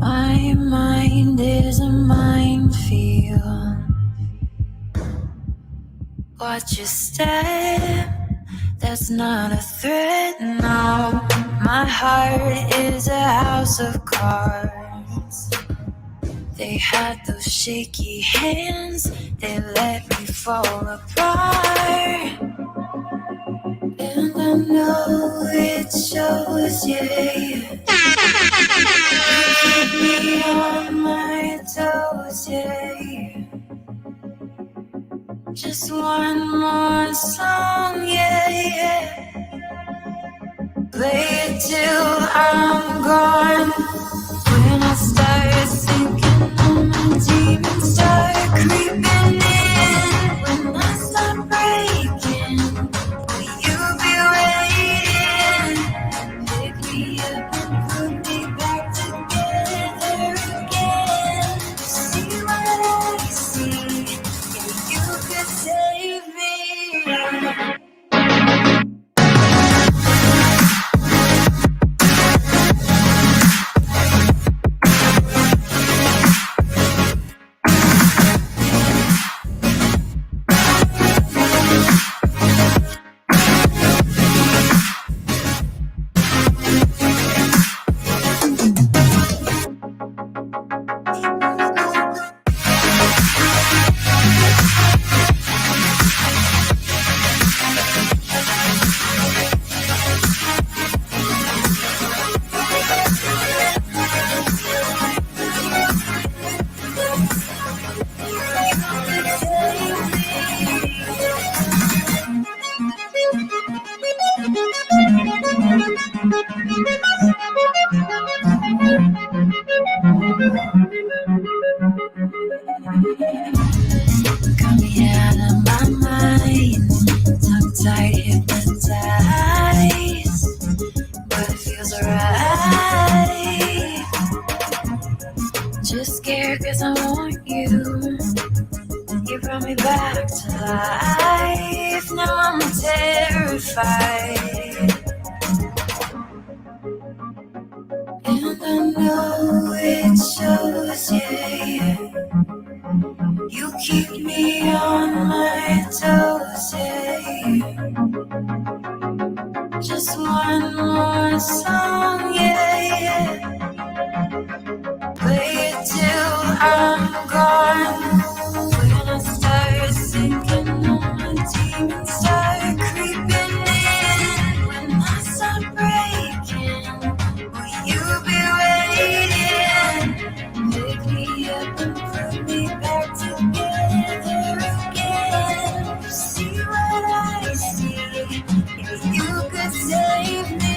My mind is a minefield. Watch your step, that's not a threat, no. My heart is a house of cards. They had those shaky hands, they let me fall apart. And I know it shows, yeah. You keep me on my toes, yeah. Just one more song, yeah, yeah. Play it till I'm gone. When I start sinking and my demons start creeping in. When I start breaking, will you be waiting? Pick me up and put me back together again. See what I see, yeah, you could save me. inside hypnotized, but it feels alright. Just scared cause I want you. You brought me back to life. Now I'm terrified. And I know it shows, yeah. You keep me on my toes, yeah. Just one more song, yeah. Play it till I'm gone. When I start sinking, all my demons start creeping in. When I start breaking, will you be waiting? Pick me up and put me back together again. You see what I see? If you could save me,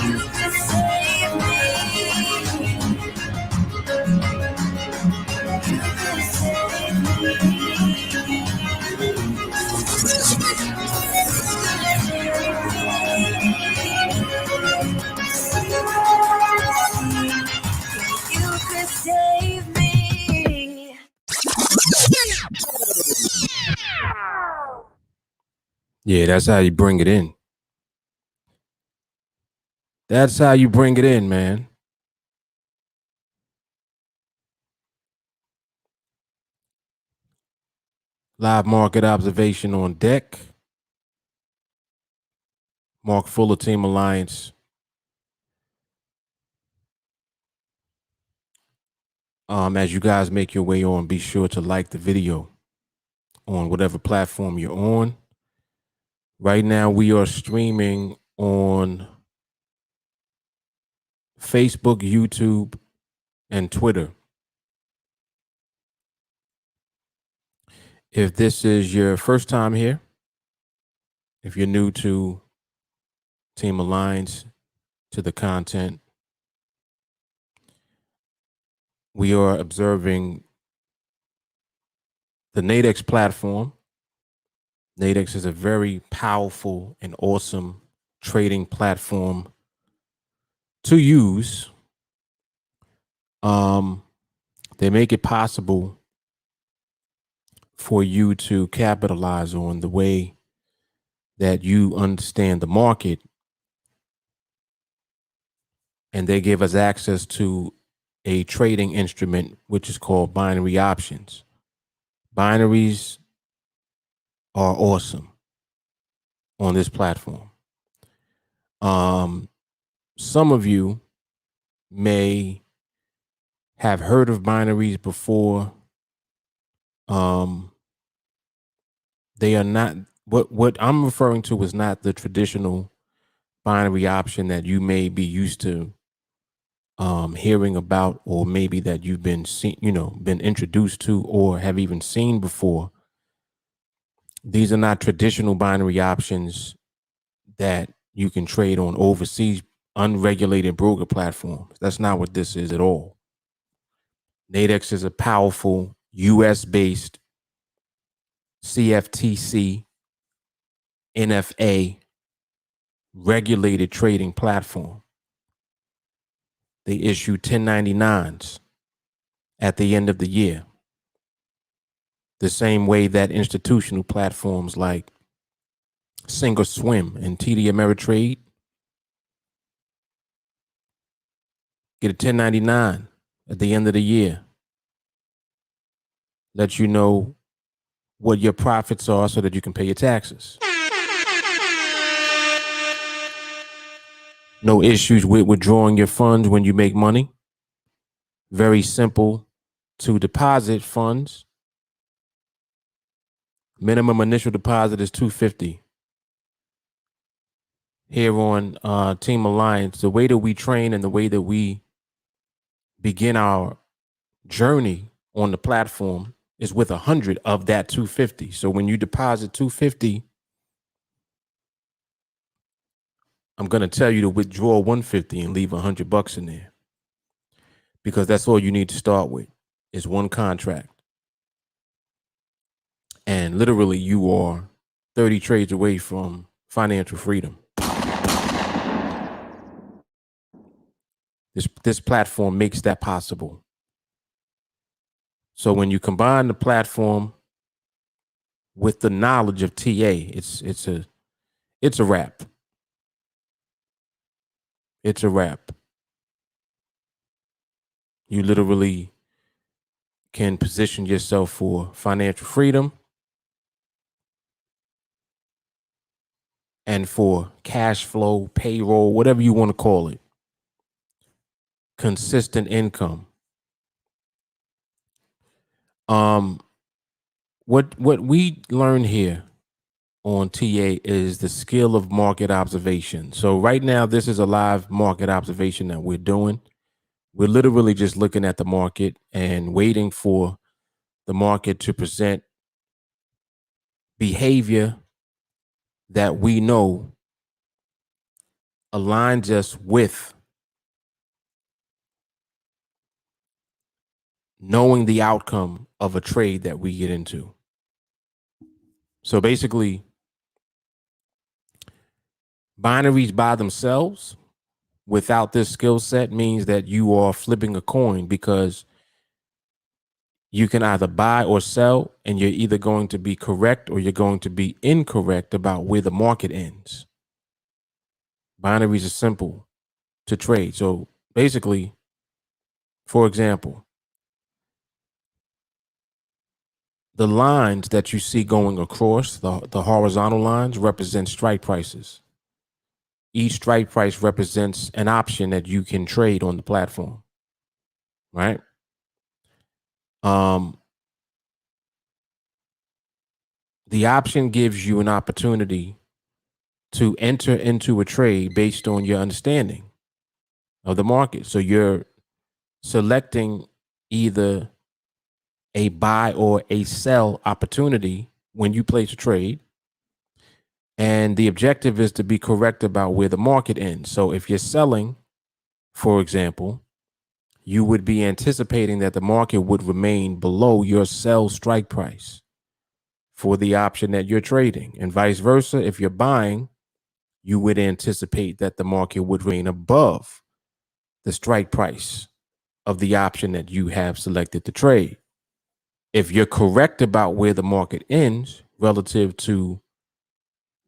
you could save me. You could save me. You could save me. Yeah, that's how you bring it in. That's how you bring it in, man. Live market observation on deck. Mark Fuller, TeamAlliance. As you guys make your way on, be sure to like the video on whatever platform you're on. Right now, we are streaming on Facebook, YouTube, and Twitter. If this is your first time here, if you're new to TeamAlliance, to the content, we are observing the NADEX platform. NADEX is a very powerful and awesome trading platform to use. They make it possible for you to capitalize on the way that you understand the market, and they give us access to a trading instrument which is called binary options. Binaries are awesome on this platform. Some of you may have heard of binaries before. They are not what I'm referring to is not the traditional binary option that you may be used to hearing about, or maybe that you've been been introduced to or have even seen before. These are not traditional binary options that you can trade on overseas unregulated broker platforms. That's not what this is at all. NADEX is a powerful US based CFTC NFA regulated trading platform. They issue 1099s at the end of the year, the same way that institutional platforms like Sink or Swim and TD Ameritrade get a 1099 at the end of the year. Let you know what your profits are so that you can pay your taxes. No issues with withdrawing your funds when you make money. Very simple to deposit funds. Minimum initial deposit is $250. Here on TeamAlliance, the way that we train and the way that we begin our journey on the platform is with 100 of that 250. So when you deposit 250, I'm going to tell you to withdraw 150 and leave $100 in there, because that's all you need to start with is one contract. And literally, you are 30 trades away from financial freedom. This platform makes that possible. So when you combine the platform with the knowledge of TA, it's a wrap. It's a wrap. You literally can position yourself for financial freedom and for cash flow, payroll, whatever you want to call it, consistent income. What we learn here on TA is the skill of market observation. So right now, this is a live market observation that we're doing. We're literally just looking at the market and waiting for the market to present behavior that we know aligns us with knowing the outcome of a trade that we get into. So basically, binaries by themselves without this skill set means that you are flipping a coin, because you can either buy or sell, and you're either going to be correct or you're going to be incorrect about where the market ends. Binaries are simple to trade. So basically, for example, the lines that you see going across, the horizontal lines, represent strike prices. Each strike price represents an option that you can trade on the platform, right? The option gives you an opportunity to enter into a trade based on your understanding of the market. So you're selecting either a buy or a sell opportunity when you place a trade. And the objective is to be correct about where the market ends. So if you're selling, for example, you would be anticipating that the market would remain below your sell strike price for the option that you're trading. And vice versa, if you're buying, you would anticipate that the market would remain above the strike price of the option that you have selected to trade. If you're correct about where the market ends relative to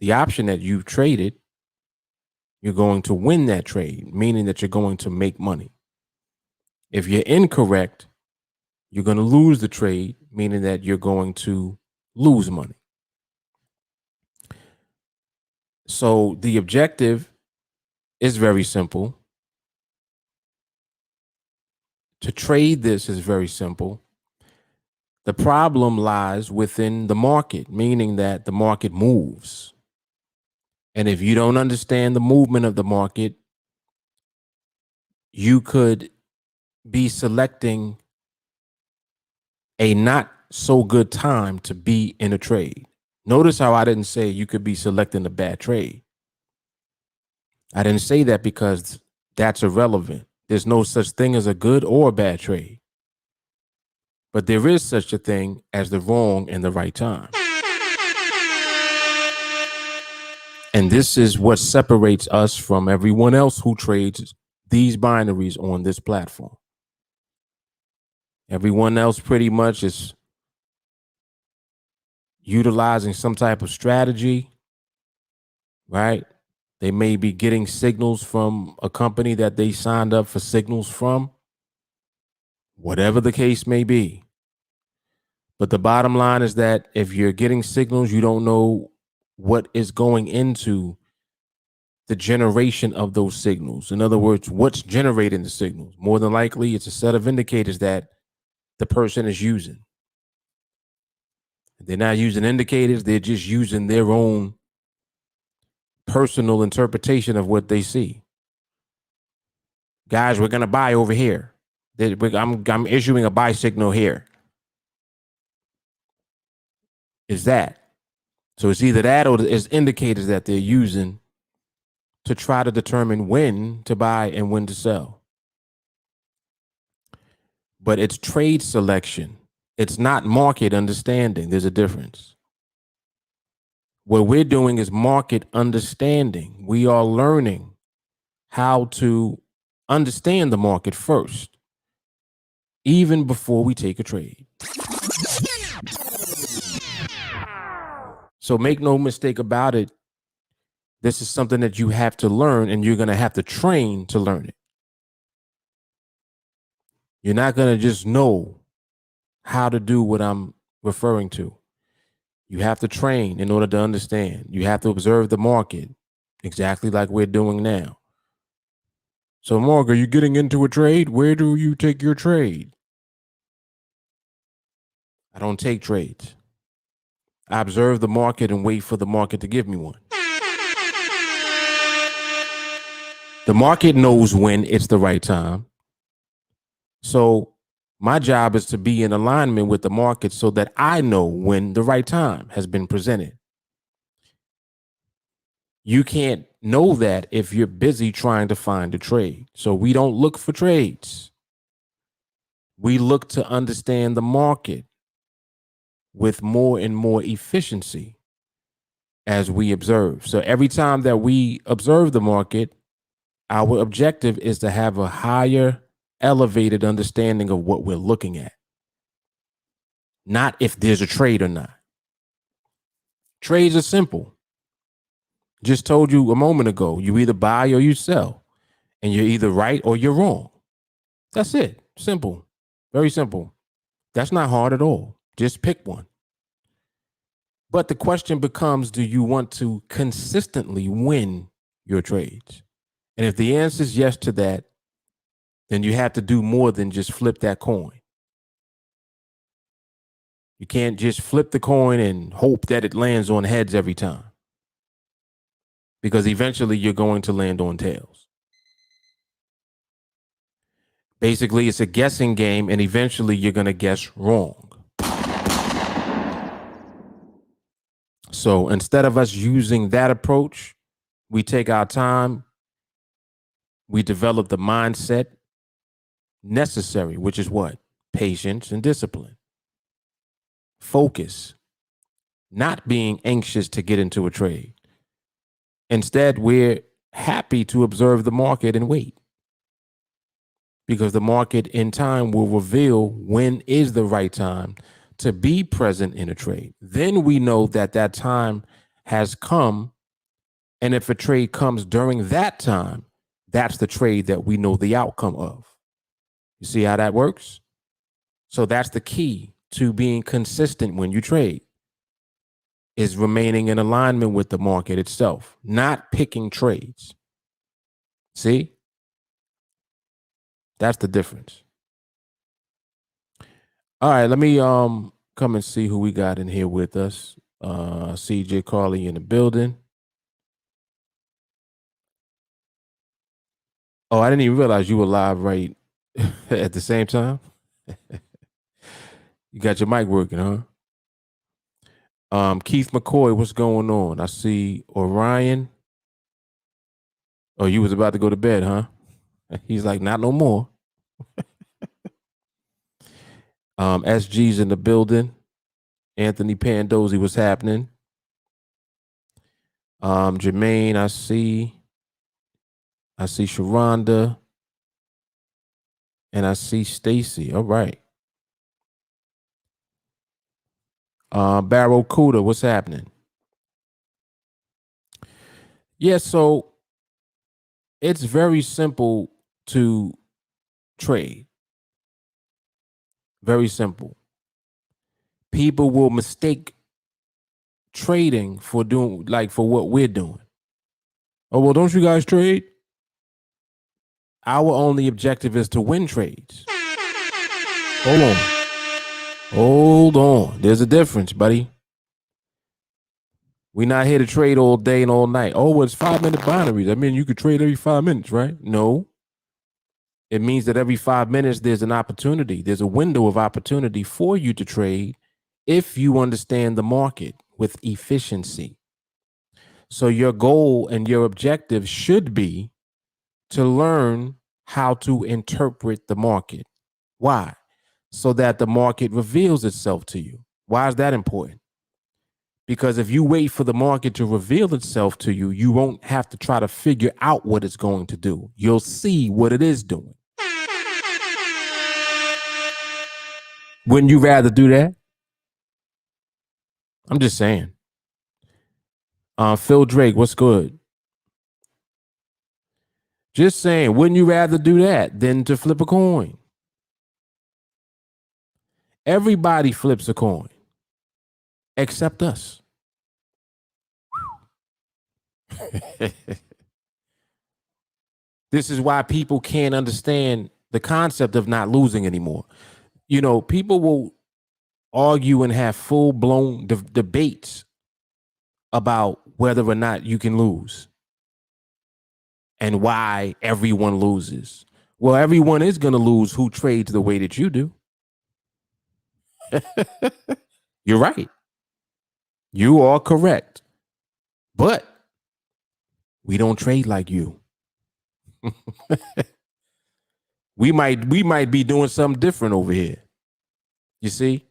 the option that you've traded, you're going to win that trade, meaning that you're going to make money. If you're incorrect, you're going to lose the trade, meaning that you're going to lose money. So the objective is very simple. To trade this is very simple. The problem lies within the market, meaning that the market moves. And if you don't understand the movement of the market, you could be selecting a not so good time to be in a trade. Notice how I didn't say you could be selecting a bad trade. I didn't say that because that's irrelevant. There's no such thing as a good or a bad trade. But there is such a thing as the wrong and the right time. And this is what separates us from everyone else who trades these binaries on this platform. Everyone else pretty much is utilizing some type of strategy, right? They may be getting signals from a company that they signed up for signals from, whatever the case may be. But the bottom line is that if you're getting signals, you don't know what is going into the generation of those signals. In other words, what's generating the signals? More than likely, it's a set of indicators that the person is using. They're not using indicators, they're just using their own personal interpretation of what they see. Guys, we're going to buy over here. I'm issuing a buy signal here. Is that? So it's either that or it's indicators that they're using to try to determine when to buy and when to sell. But it's trade selection It's not market understanding. There's a difference. What we're doing is market understanding. We are learning how to understand the market first, even before we take a trade. So make no mistake about it. This is something that you have to learn, and you're going to have to train to learn it. You're not going to just know how to do what I'm referring to. You have to train in order to understand. You have to observe the market exactly like we're doing now. So, Mark, are you getting into a trade? Where do you take your trade? I don't take trades. I observe the market and wait for the market to give me one. The market knows when it's the right time. So my job is to be in alignment with the market so that I know when the right time has been presented. You can't know that if you're busy trying to find a trade. So we don't look for trades. We look to understand the market with more and more efficiency as we observe. So every time that we observe the market, our objective is to have a higher, elevated understanding of what we're looking at, not if there's a trade or not. Trades are simple. Just told you a moment ago, you either buy or you sell, and you're either right or you're wrong. That's it. Simple. Very simple. That's not hard at all. Just pick one. But the question becomes, do you want to consistently win your trades? And if the answer is yes to that, then you have to do more than just flip that coin. You can't just flip the coin and hope that it lands on heads every time, because eventually you're going to land on tails. Basically, it's a guessing game, and eventually you're going to guess wrong. So instead of us using that approach, we take our time, we develop the mindset necessary, which is what? Patience and discipline. Focus, not being anxious to get into a trade. Instead, we're happy to observe the market and wait, because the market in time will reveal when is the right time to be present in a trade. Then we know that that time has come. And if a trade comes during that time, that's the trade that we know the outcome of. You see how that works? So that's the key to being consistent when you trade, is remaining in alignment with the market itself, not picking trades. See? That's the difference. All right, let me come and see who we got in here with us. CJ Carly in the building. Oh, I didn't even realize you were live right at the same time. You got your mic working, huh? Keith McCoy, what's going on? I see Orion. Oh, you was about to go to bed, huh? He's like, not no more. SG's in the building. Anthony Pandozzi, what's happening? Jermaine, I see Sharonda, and I see Stacy. All right. Barracuda, what's happening? Yeah, so it's very simple to trade. Very simple. People will mistake trading for doing, like, for what we're doing. Oh, well, don't you guys trade? Our only objective is to win trades. Hold on. There's a difference, buddy. We're not here to trade all day and all night. Oh, well, it's 5-minute binaries. I mean, you could trade every 5 minutes, right? No. It means that every 5 minutes, there's an opportunity. There's a window of opportunity for you to trade if you understand the market with efficiency. So your goal and your objective should be to learn how to interpret the market. Why? so that the market reveals itself to you. Why is that important? Because if you wait for the market to reveal itself to you, you won't have to try to figure out what it's going to do. You'll see what it is doing. Wouldn't you rather do that? I'm just saying. Phil Drake, what's good? Just saying, wouldn't you rather do that than to flip a coin? Everybody flips a coin except us. This is why people can't understand the concept of not losing anymore. You know, people will argue and have full-blown debates about whether or not you can lose and why everyone loses. Well, everyone is going to lose who trades the way that you do. You're right. You are correct. But we don't trade like you. we might be doing something different over here. You see?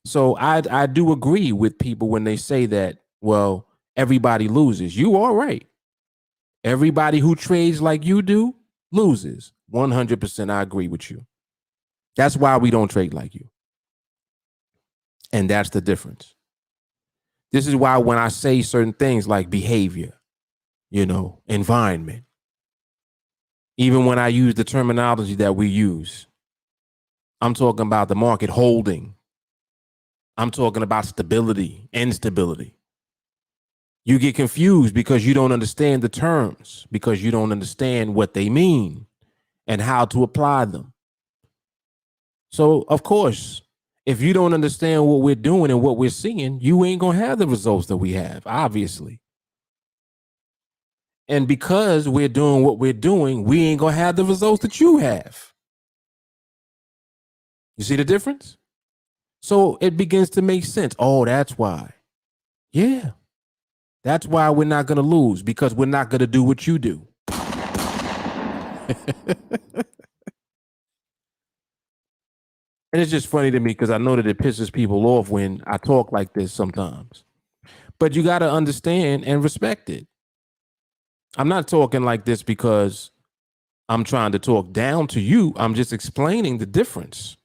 So I do agree with people when they say that, well, everybody loses. You are right. Everybody who trades like you do loses. 100% I agree with you. That's why we don't trade like you. And that's the difference. This is why when I say certain things like behavior, environment, even when I use the terminology that we use, I'm talking about the market holding. I'm talking about stability, instability. You get confused because you don't understand the terms, because you don't understand what they mean and how to apply them. So, of course, if you don't understand what we're doing and what we're seeing, you ain't going to have the results that we have, obviously. And because we're doing what we're doing, we ain't going to have the results that you have. You see the difference? So it begins to make sense. Oh, that's why. Yeah. That's why we're not going to lose, because we're not going to do what you do. And it's just funny to me because I know that it pisses people off when I talk like this sometimes. But you got to understand and respect it. I'm not talking like this because I'm trying to talk down to you. I'm just explaining the difference.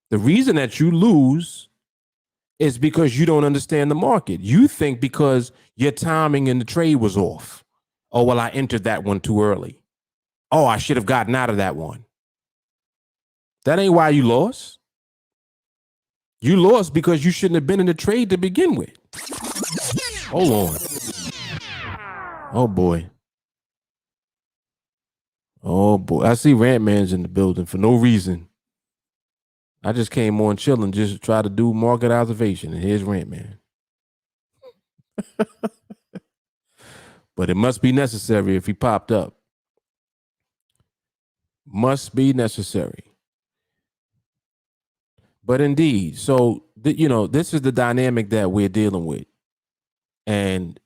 The reason that you lose is because you don't understand the market. You think because your timing in the trade was off. Oh, well, I entered that one too early. Oh, I should have gotten out of that one. That ain't why you lost. You lost because you shouldn't have been in the trade to begin with. Hold on. Oh, boy. Oh, boy. I see Rant Man's in the building for no reason. I just came on chilling just to try to do market observation, and here's Rant Man. But it must be necessary if he popped up. Must be necessary. But indeed, so, this is the dynamic that we're dealing with. And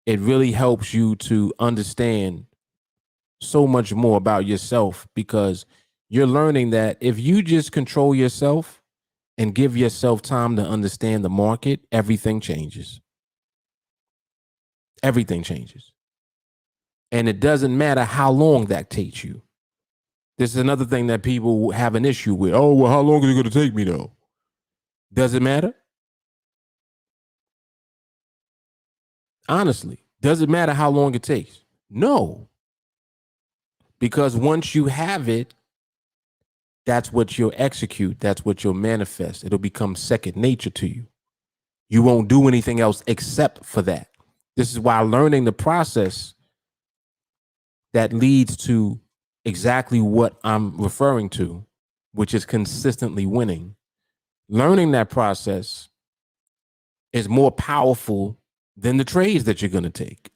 it really helps you to understand so much more about yourself, because you're learning that if you just control yourself and give yourself time to understand the market, everything changes. Everything changes. And it doesn't matter how long that takes you. This is another thing that people have an issue with. Oh, well, how long is it going to take me, though? Does it matter? Honestly, does it matter how long it takes? No. Because once you have it, that's what you'll execute. That's what you'll manifest. It'll become second nature to you. You won't do anything else except for that. This is why learning the process that leads to exactly what I'm referring to, which is consistently winning. Learning that process is more powerful than the trades that you're going to take.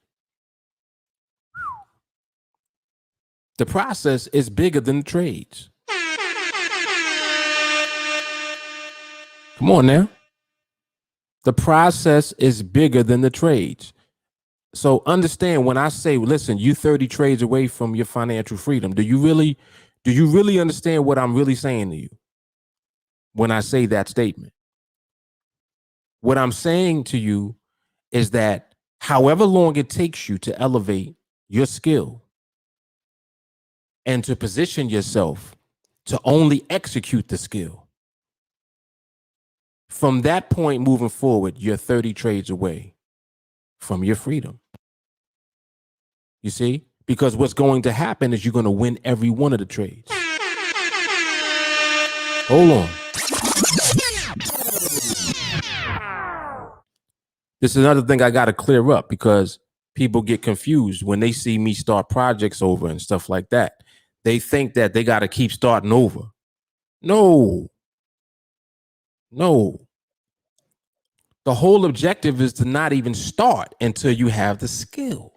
The process is bigger than the trades. Come on now. The process is bigger than the trades. So understand when I say, listen, you 30 trades away from your financial freedom. Do you really Do you really understand what I'm really saying to you when I say that statement? What I'm saying to you is that however long it takes you to elevate your skill and to position yourself to only execute the skill, from that point moving forward, you're 30 trades away from your freedom. You see? Because what's going to happen is you're going to win every one of the trades. Hold on. This is another thing I got to clear up because people get confused when they see me start projects over and stuff like that. They think that they got to keep starting over. No. The whole objective is to not even start until you have the skill.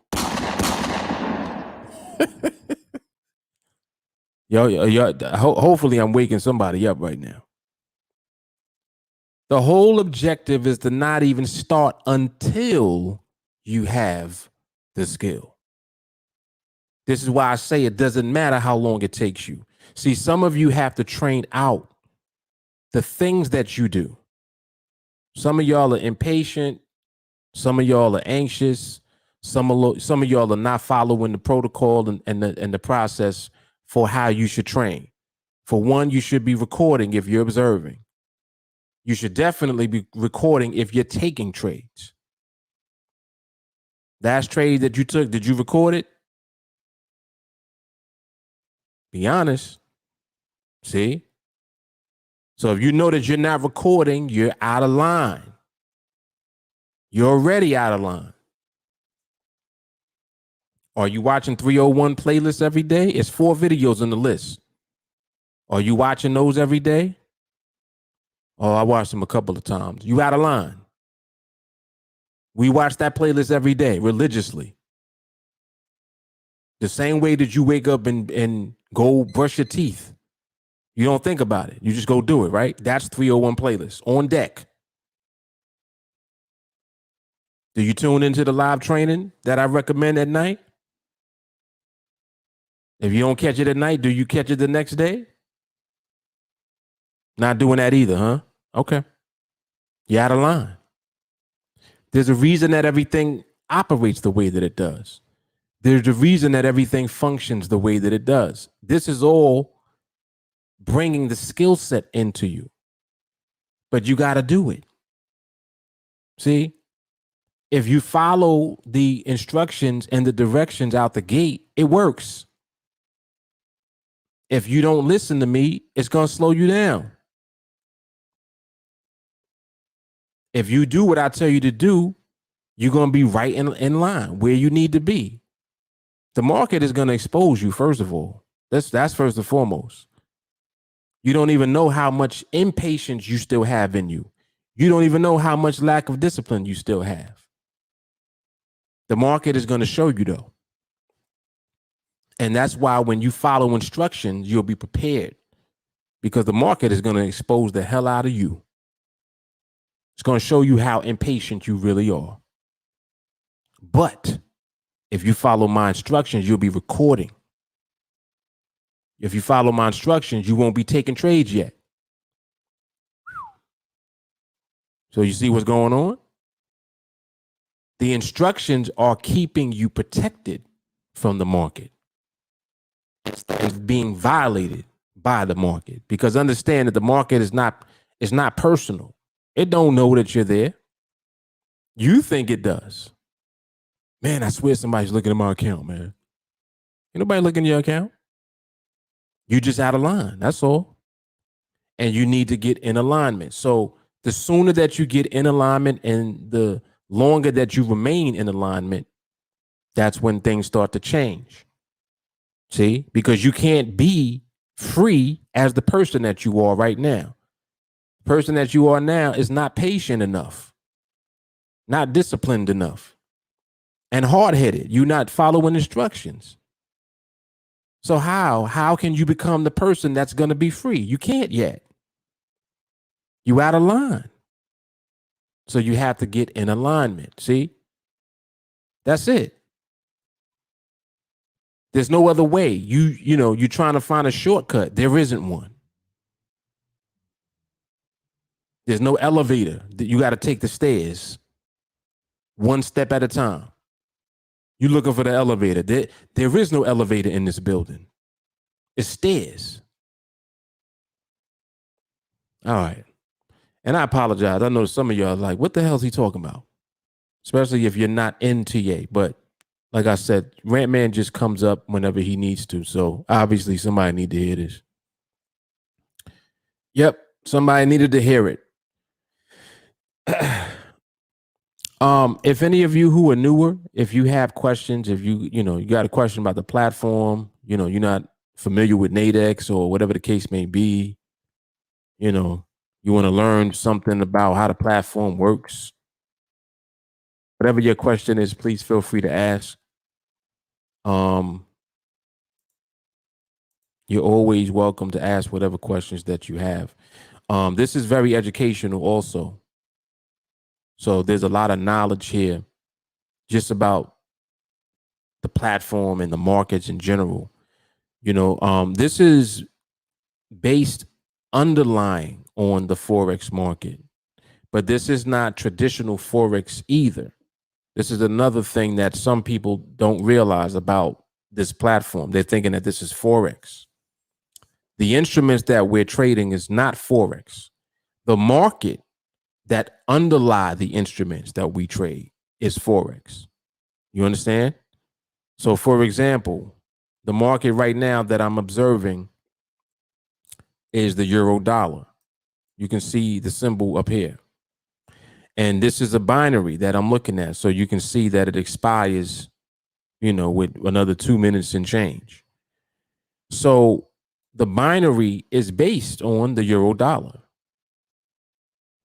Hopefully I'm waking somebody up right now. The whole objective is to not even start until you have the skill. This is why I say it doesn't matter how long it takes you. See, some of you have to train out the things that you do. Some of y'all are impatient. Some of y'all are anxious. Some of y'all are not following the protocol and the process for how you should train. For one, you should be recording if you're observing. You should definitely be recording if you're taking trades. Last trade that you took, did you record it? Be honest. See? So if you know that you're not recording, you're out of line. You're already out of line. Are you watching 301 playlists every day? It's 4 videos in the list. Are you watching those every day? Oh, I watched them a couple of times. You out of line. We watch that playlist every day religiously. The same way that you wake up and go brush your teeth. You don't think about it. You just go do it, right? That's 301 playlist on deck. Do you tune into the live training that I recommend at night? If you don't catch it at night, do you catch it the next day? Not doing that either, huh? Okay. You're out of line. There's a reason that everything operates the way that it does. There's a reason that everything functions the way that it does. This is all bringing the skill set into you. But you got to do it. See? If you follow the instructions and the directions out the gate, it works. If you don't listen to me, it's going to slow you down. If you do what I tell you to do, you're going to be right in line where you need to be. The market is going to expose you, first of all. That's first and foremost. You don't even know how much impatience you still have in you. You don't even know how much lack of discipline you still have. The market is going to show you, though. And that's why when you follow instructions, you'll be prepared, because the market is going to expose the hell out of you. It's going to show you how impatient you really are. But if you follow my instructions, you'll be recording. If you follow my instructions, you won't be taking trades yet. So you see what's going on? The instructions are keeping you protected from the market and being violated by the market, because understand that the market is not personal. It don't know that you're there. You think it does. Man, I swear somebody's looking at my account, man. Ain't nobody looking at your account. You just out of line. That's all. And you need to get in alignment. So the sooner that you get in alignment and the longer that you remain in alignment, that's when things start to change. See, because you can't be free as the person that you are right now. The person that you are now is not patient enough, not disciplined enough, and hard-headed. You're not following instructions. So how can you become the person that's going to be free? You can't yet. You out of line. So you have to get in alignment. See? That's it. There's no other way. You're trying to find a shortcut. There isn't one. There's no elevator. You got to take the stairs one step at a time. You're looking for the elevator. There is no elevator in this building. It's stairs. All right. And I apologize. I know some of y'all are like, what the hell is he talking about? Especially if you're not in TA. But like I said, Rant Man just comes up whenever he needs to. So obviously somebody need to hear this. Yep. Somebody needed to hear it. If any of you who are newer, if you have questions, if you got a question about the platform, you're not familiar with NADEX or whatever the case may be, you want to learn something about how the platform works, whatever your question is, please feel free to ask. You're always welcome to ask whatever questions that you have. This is very educational also. So there's a lot of knowledge here just about the platform and the markets in general. This is based underlying on the Forex market, but this is not traditional Forex either. This is another thing that some people don't realize about this platform. They're thinking that this is Forex. The instruments that we're trading is not Forex. The market that underlie the instruments that we trade is Forex. You understand? So, for example, the market right now that I'm observing is the euro dollar. You can see the symbol up here. And this is a binary that I'm looking at. So you can see that it expires, with another 2 minutes and change. So the binary is based on the euro dollar.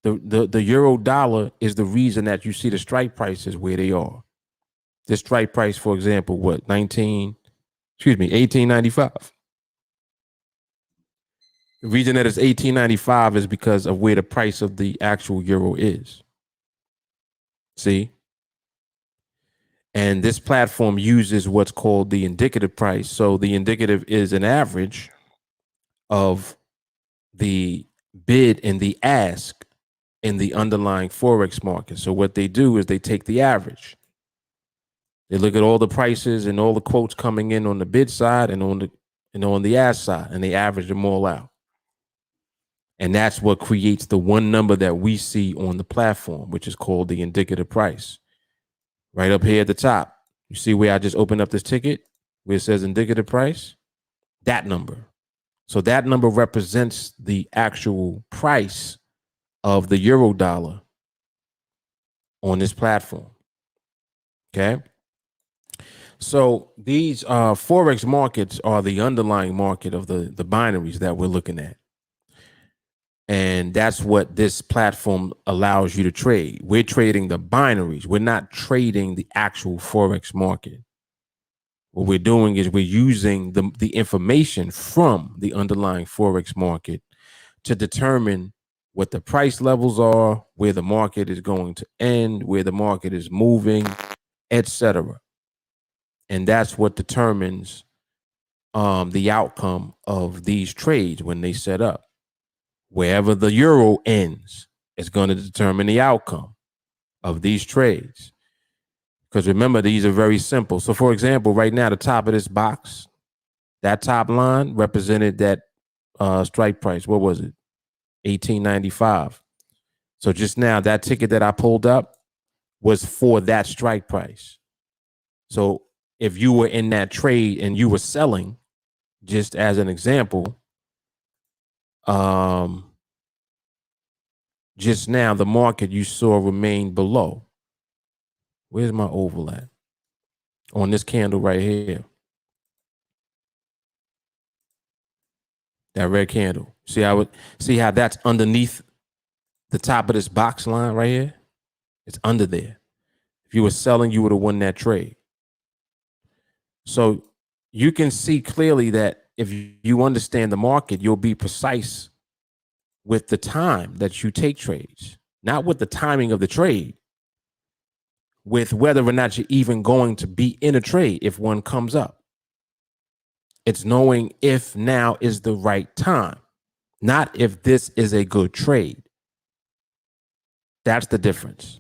The euro dollar is the reason that you see the strike prices where they are. The strike price, for example, 1895. The reason that it's 1895 is because of where the price of the actual euro is. See? And this platform uses what's called the indicative price. So the indicative is an average of the bid and the ask in the underlying Forex market. So what they do is they take the average. They look at all the prices and all the quotes coming in on the bid side and on the ask side, and they average them all out. And that's what creates the one number that we see on the platform, which is called the indicative price. Right up here at the top, you see where I just opened up this ticket where it says indicative price? That number. So that number represents the actual price of the euro dollar on this platform. Okay. So these Forex markets are the underlying market of the binaries that we're looking at. And that's what this platform allows you to trade. We're trading the binaries. We're not trading the actual Forex market. What we're doing is we're using the information from the underlying Forex market to determine what the price levels are, where the market is going to end, where the market is moving, etc. And that's what determines the outcome of these trades when they set up. Wherever the euro ends is going to determine the outcome of these trades. Because remember, these are very simple. So for example, right now, the top of this box, that top line represented that strike price. What was it? 1895. So just now, that ticket that I pulled up was for that strike price. So if you were in that trade and you were selling, just as an example, just now the market you saw remained below. Where's my oval at? On this candle right here. That red candle. See how that's underneath the top of this box line right here? It's under there. If you were selling, you would have won that trade. So you can see clearly that if you understand the market, you'll be precise with the time that you take trades, not with the timing of the trade, with whether or not you're even going to be in a trade if one comes up. It's knowing if now is the right time, not if this is a good trade. That's the difference.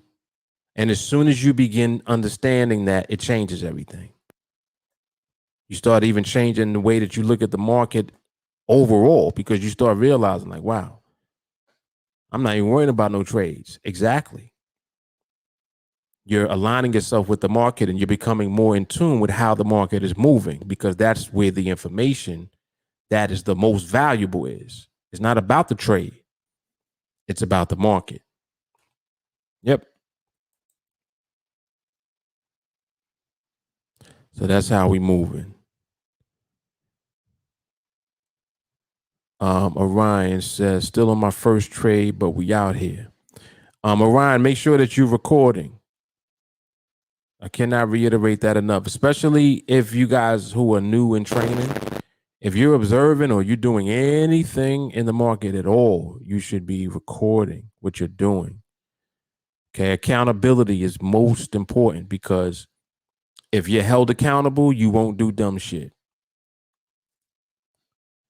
And as soon as you begin understanding that, it changes everything. You start even changing the way that you look at the market overall, because you start realizing like, wow, I'm not even worrying about no trades. Exactly. You're aligning yourself with the market and you're becoming more in tune with how the market is moving, because that's where the information that is the most valuable is. It's not about the trade. It's about the market. Yep. So that's how we moving. Orion says, still on my first trade, but we out here. Orion, make sure that you're recording. I cannot reiterate that enough, especially if you guys who are new in training. If you're observing or you're doing anything in the market at all, you should be recording what you're doing. Okay, accountability is most important, because if you're held accountable, you won't do dumb shit.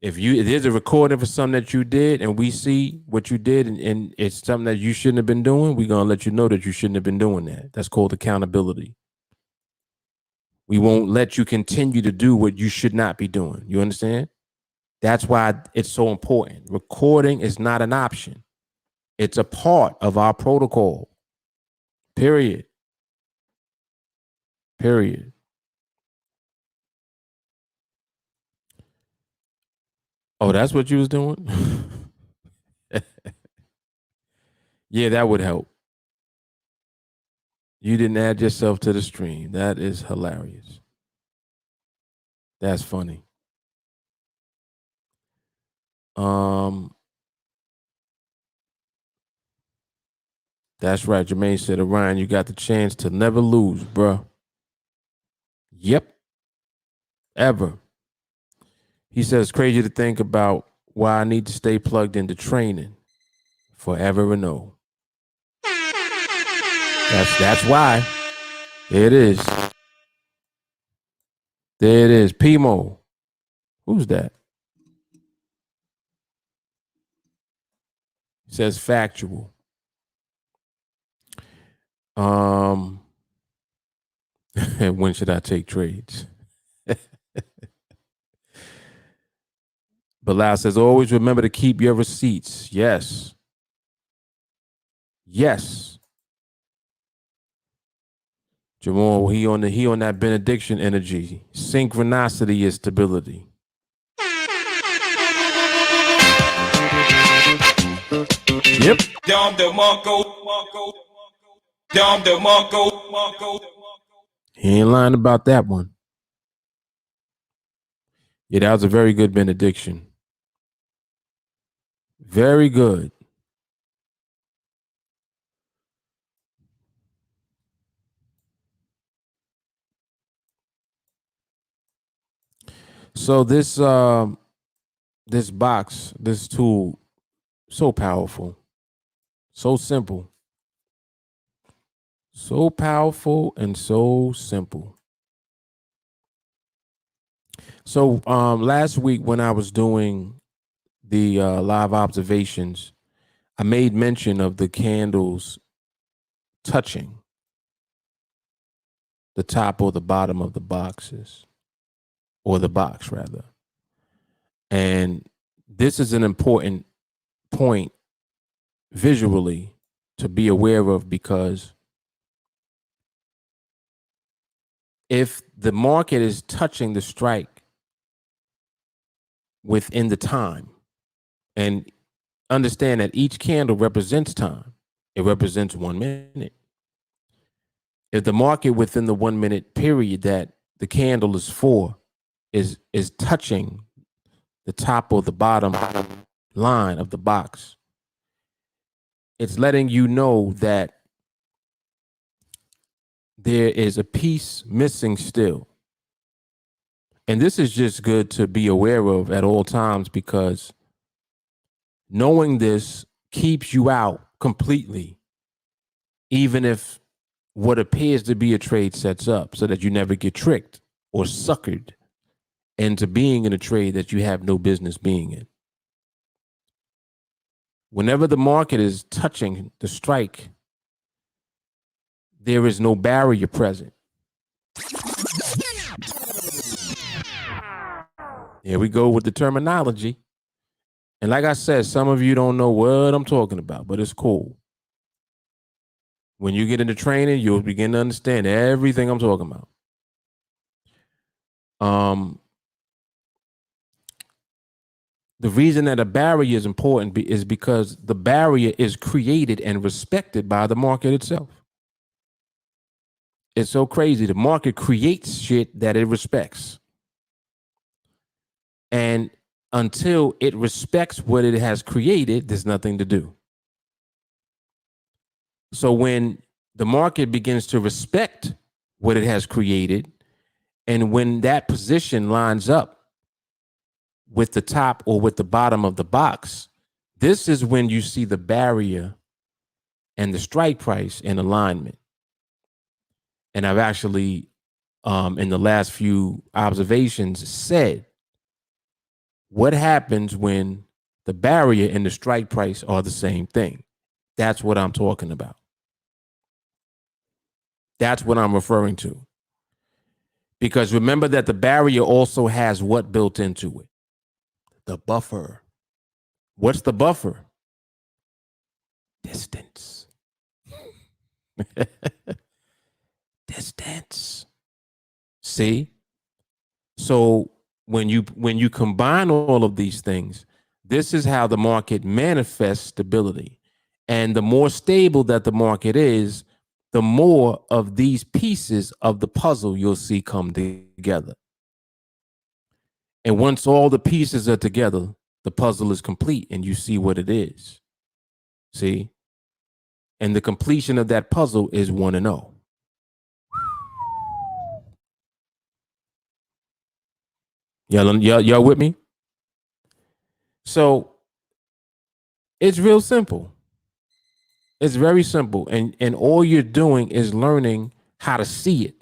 If there's a recording for something that you did and we see what you did and it's something that you shouldn't have been doing, we're going to let you know that you shouldn't have been doing that. That's called accountability. We won't let you continue to do what you should not be doing. You understand? That's why it's so important. Recording is not an option. It's a part of our protocol. Period. Period. Oh, that's what you was doing? Yeah, that would help. You didn't add yourself to the stream. That is hilarious. That's funny. That's right. Jermaine said, Orion, you got the chance to never lose, bro. Yep. Ever. He says, crazy to think about why I need to stay plugged into training forever and know. That's why. There it is. There it is. Pimo. Who's that? He says factual. When should I take trades? Bilal says, always remember to keep your receipts. Yes. Yes. Jamal, he on that benediction energy. Synchronicity is stability. Yep. He ain't lying about that one. Yeah, that was a very good benediction. Very good. So this box, this tool, so powerful, so simple, so powerful and so simple. So last week when I was doing the live observations, I made mention of the candles touching the top or the bottom of the boxes, or the box rather. And this is an important point visually to be aware of, because if the market is touching the strike within the time, and understand that each candle represents time, it represents 1 minute. If the market within the 1 minute period that the candle is for is touching the top or the bottom line of the box, it's letting you know that there is a piece missing still. And this is just good to be aware of at all times, because knowing this keeps you out completely, even if what appears to be a trade sets up, so that you never get tricked or suckered into being in a trade that you have no business being in. Whenever the market is touching the strike, there is no barrier present. Here we go with the terminology. And like I said, some of you don't know what I'm talking about, but it's cool. When you get into training, you'll begin to understand everything I'm talking about. The reason that a barrier is important is because the barrier is created and respected by the market itself. It's so crazy. The market creates shit that it respects. And until it respects what it has created, there's nothing to do. So when the market begins to respect what it has created, and when that position lines up with the top or with the bottom of the box, this is when you see the barrier and the strike price in alignment. And I've actually, in the last few observations, said what happens when the barrier and the strike price are the same thing. That's what I'm talking about. That's what I'm referring to. Because remember that the barrier also has what built into it? The buffer. What's the buffer? Distance. Distance. See? So when you combine all of these things, this is how the market manifests stability. And the more stable that the market is, the more of these pieces of the puzzle you'll see come together. And once all the pieces are together, the puzzle is complete and you see what it is. See? And the completion of that puzzle is 1-0. Y'all with me? So it's real simple. It's very simple. And all you're doing is learning how to see it.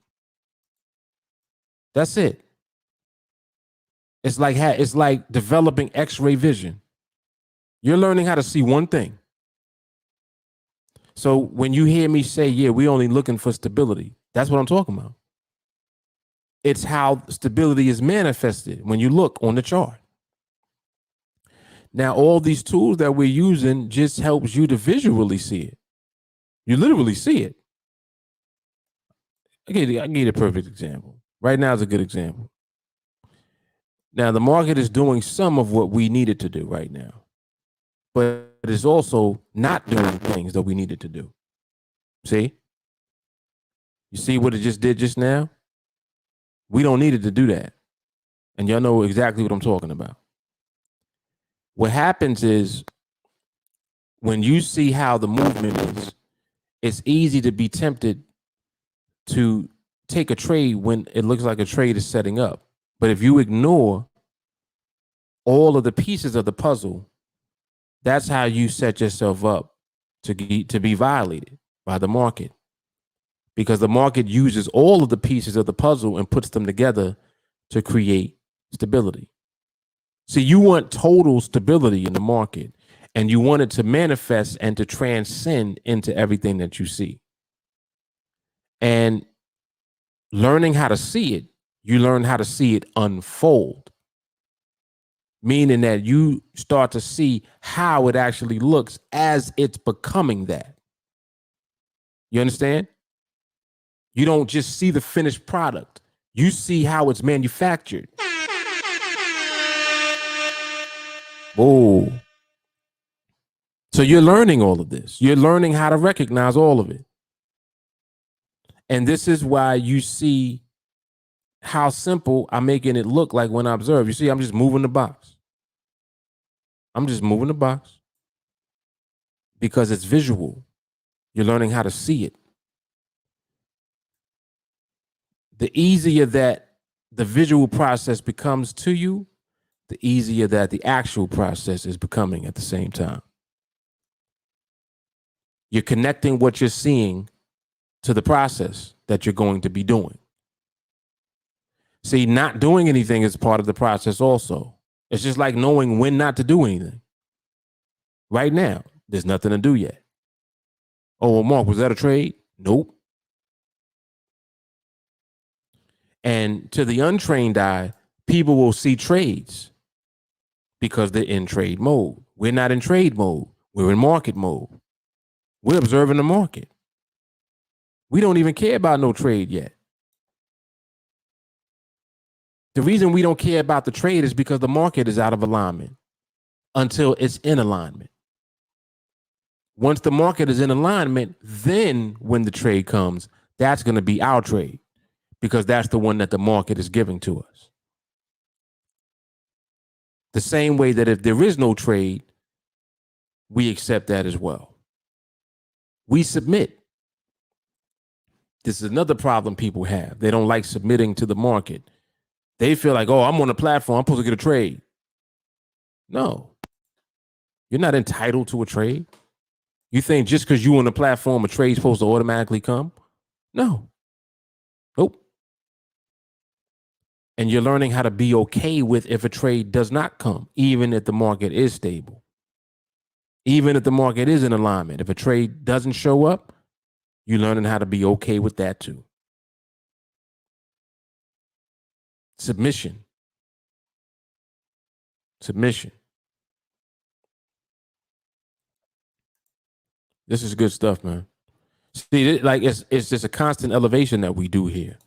That's it. It's like developing X-ray vision. You're learning how to see one thing. So when you hear me say, yeah, we're only looking for stability, that's what I'm talking about. It's how stability is manifested when you look on the chart. Now, all these tools that we're using just helps you to visually see it. You literally see it. I give you a perfect example. Right now is a good example. Now, the market is doing some of what we needed to do right now, but it is also not doing things that we needed to do. See? You see what it just did just now? We don't need it to do that. And y'all know exactly what I'm talking about. What happens is when you see how the movement is, it's easy to be tempted to take a trade when it looks like a trade is setting up. But if you ignore all of the pieces of the puzzle, that's how you set yourself up to be violated by the market. Because the market uses all of the pieces of the puzzle and puts them together to create stability. See, you want total stability in the market, and you want it to manifest and to transcend into everything that you see. And learning how to see it, you learn how to see it unfold, meaning that you start to see how it actually looks as it's becoming that. You understand? You don't just see the finished product. You see how it's manufactured. Whoa. So you're learning all of this. You're learning how to recognize all of it. And this is why you see how simple I'm making it look like when I observe. You see, I'm just moving the box. I'm just moving the box because it's visual. You're learning how to see it. The easier that the visual process becomes to you, the easier that the actual process is becoming at the same time. You're connecting what you're seeing to the process that you're going to be doing. See, not doing anything is part of the process also. It's just like knowing when not to do anything. Right now, there's nothing to do yet. Oh, well, Mark, was that a trade? Nope. And to the untrained eye, people will see trades because they're in trade mode. We're not in trade mode. We're in market mode. We're observing the market. We don't even care about no trade yet. The reason we don't care about the trade is because the market is out of alignment until it's in alignment. Once the market is in alignment, then when the trade comes, that's going to be our trade because that's the one that the market is giving to us. The same way that if there is no trade, we accept that as well. We submit. This is another problem people have. They don't like submitting to the market. They feel like, oh, I'm on a platform, I'm supposed to get a trade. No, you're not entitled to a trade. You think just because you're on a platform, a trade's supposed to automatically come? No. Nope. And you're learning how to be okay with if a trade does not come, even if the market is stable. Even if the market is in alignment. If a trade doesn't show up, you're learning how to be okay with that too. Submission. This is good stuff, man. See, like it's just a constant elevation that we do here.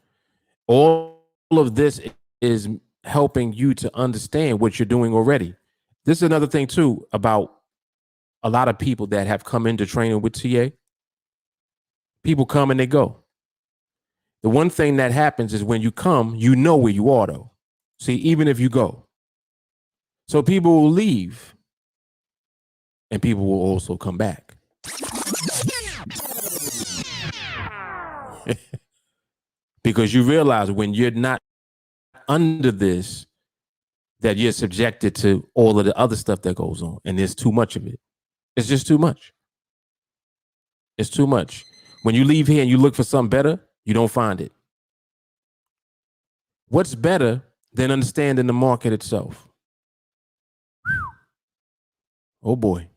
All of this is helping you to understand what you're doing already. This is another thing too about a lot of people that have come into training with TA. People come and they go. The one thing that happens is when you come, you know where you are though. See, even if you go. So people will leave and people will also come back. Because you realize when you're not under this, that you're subjected to all of the other stuff that goes on. And there's too much of it. It's just too much. It's too much. When you leave here and you look for something better, you don't find it. What's better than understanding the market itself? Oh boy.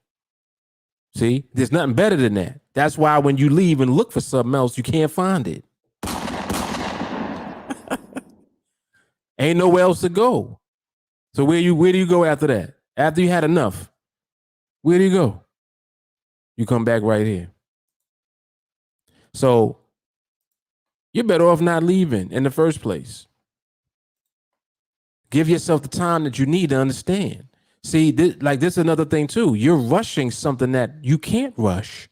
See, there's nothing better than that. That's why when you leave and look for something else, you can't find it. Ain't nowhere else to go. So where do you go after that? After you had enough, where do you go? You come back right here. So you're better off not leaving in the first place. Give yourself the time that you need to understand. See, this is another thing too. You're rushing something that you can't rush.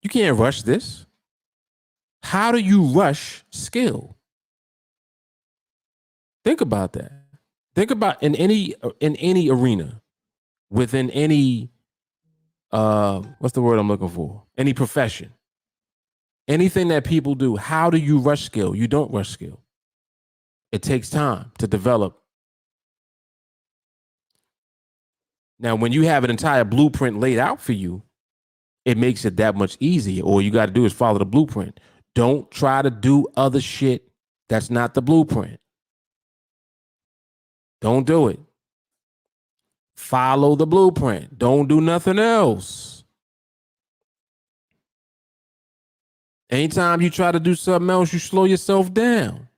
You can't rush this. How do you rush skill? Think about that. Think about in any arena, within any what's the word I'm looking for? Any profession. Anything that people do, how do you rush skill? You don't rush skill. It takes time to develop. Now, when you have an entire blueprint laid out for you, it makes it that much easier. All you got to do is follow the blueprint. Don't try to do other shit that's not the blueprint. Don't do it. Follow the blueprint. Don't do nothing else. Anytime you try to do something else, you slow yourself down.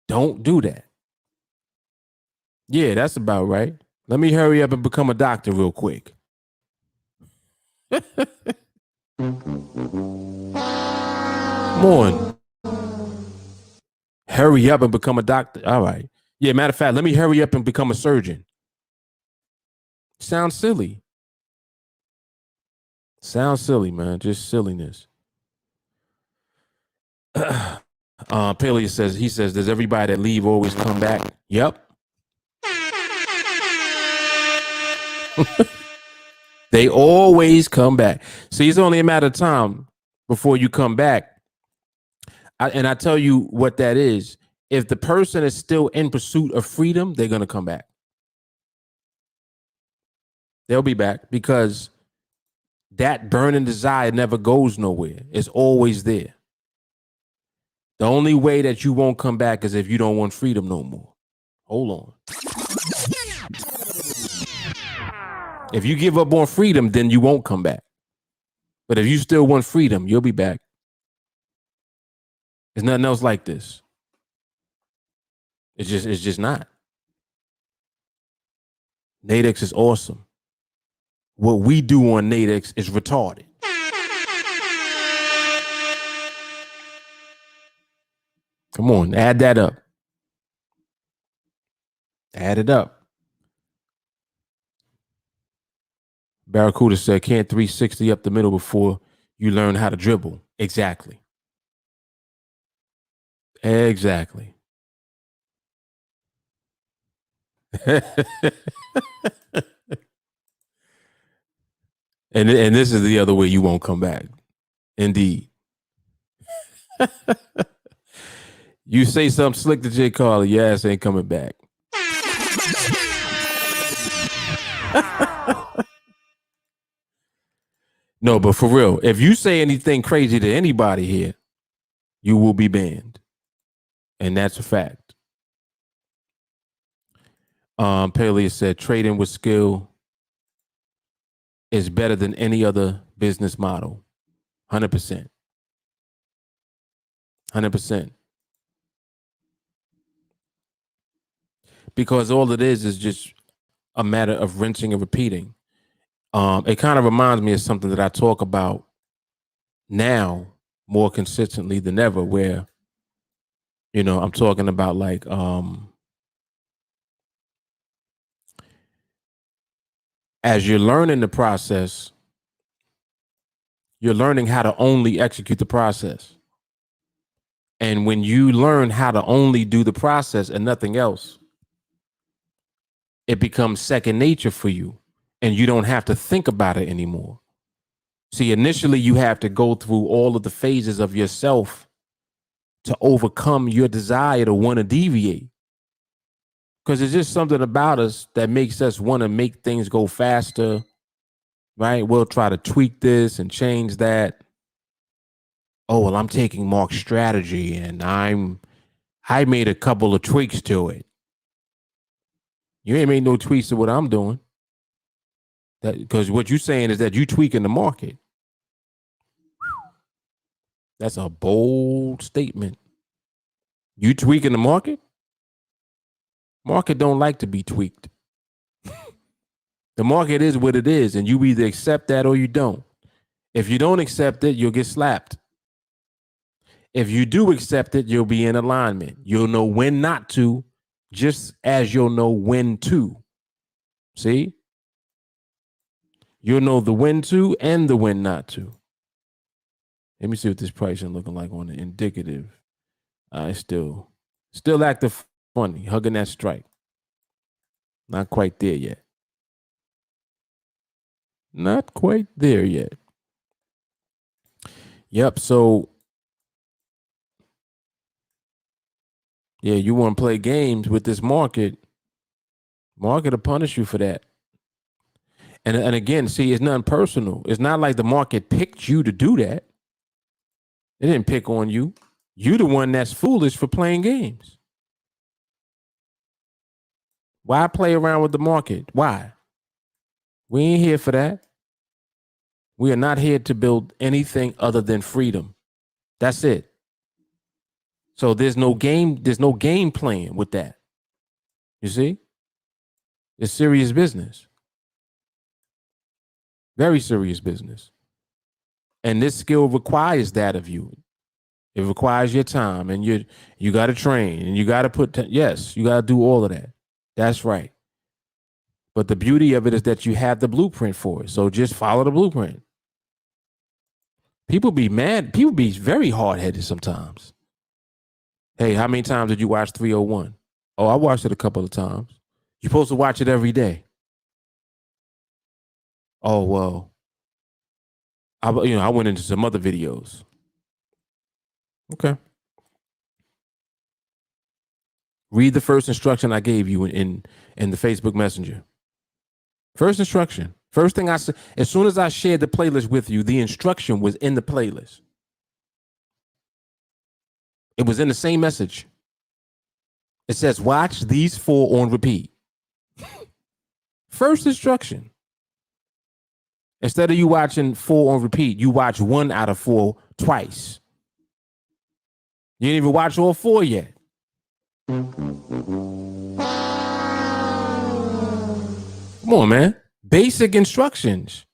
Don't do that. Yeah, that's about right. Let me hurry up and become a doctor real quick. Come on. Hurry up and become a doctor. All right. Yeah, matter of fact, let me hurry up and become a surgeon. Sounds silly. Sounds silly, man. Just silliness. Paley says, does everybody that leave always come back? Yep. They always come back. See, it's only a matter of time before you come back. And I tell you what that is. If the person is still in pursuit of freedom, they're going to come back. They'll be back because that burning desire never goes nowhere. It's always there. The only way that you won't come back is if you don't want freedom no more. Hold on. If you give up on freedom, then you won't come back. But if you still want freedom, you'll be back. There's nothing else like this. It's just not. NADEX is awesome. What we do on NADEX is retarded. Come on, add that up. Add it up. Barracuda said, can't 360 up the middle before you learn how to dribble. Exactly. Exactly. and this is the other way you won't come back. Indeed. You say something slick to Jay Carly, your ass ain't coming back. No, but for real, if you say anything crazy to anybody here, you will be banned. And that's a fact. Paley said trading with skill is better than any other business model. 100%. 100%. Because all it is just a matter of rinsing and repeating. It kind of reminds me of something that I talk about now more consistently than ever, where, you know, I'm talking about like as you're learning the process, you're learning how to only execute the process. And when you learn how to only do the process and nothing else, it becomes second nature for you, and you don't have to think about it anymore. See, initially you have to go through all of the phases of yourself to overcome your desire to want to deviate. Because it's just something about us that makes us want to make things go faster, right? We'll try to tweak this and change that. Oh, well, I'm taking Mark's strategy and I made a couple of tweaks to it. You ain't made no tweaks to what I'm doing. That because what you're saying is that you tweaking the market. That's a bold statement. You tweaking the market? Market don't like to be tweaked. The market is what it is, and you either accept that or you don't. If you don't accept it, you'll get slapped. If you do accept it, you'll be in alignment. You'll know when not to, just as you'll know when to. See? You'll know the when to and the when not to. Let me see what this pricing looking like on the indicative. It's still acting funny, hugging that strike. Not quite there yet. Not quite there yet. Yep. So, yeah, you want to play games with this market. Market will punish you for that. And again, see, it's nothing personal. It's not like the market picked you to do that. It didn't pick on you. You're the one that's foolish for playing games. Why play around with the market? Why? We ain't here for that. We are not here to build anything other than freedom. That's it. So there's no game plan with that. You see? It's serious business. Very serious business. And this skill requires that of you. It requires your time, and you got to train, and you got to yes, you got to do all of that. That's right. But the beauty of it is that you have the blueprint for it. So just follow the blueprint. People be mad. People be very hard-headed sometimes. Hey, how many times did you watch 301? Oh, I watched it a couple of times. You're supposed to watch it every day. Oh, well, I went into some other videos. Okay. Read the first instruction I gave you in the Facebook Messenger. First instruction. First thing I said, as soon as I shared the playlist with you, the instruction was in the playlist. It was in the same message. It says, watch these 4 on repeat. First instruction. Instead of you watching 4 on repeat, you watch 1 out of 4 twice. You didn't even watch all 4 yet. Come on, man. Basic instructions.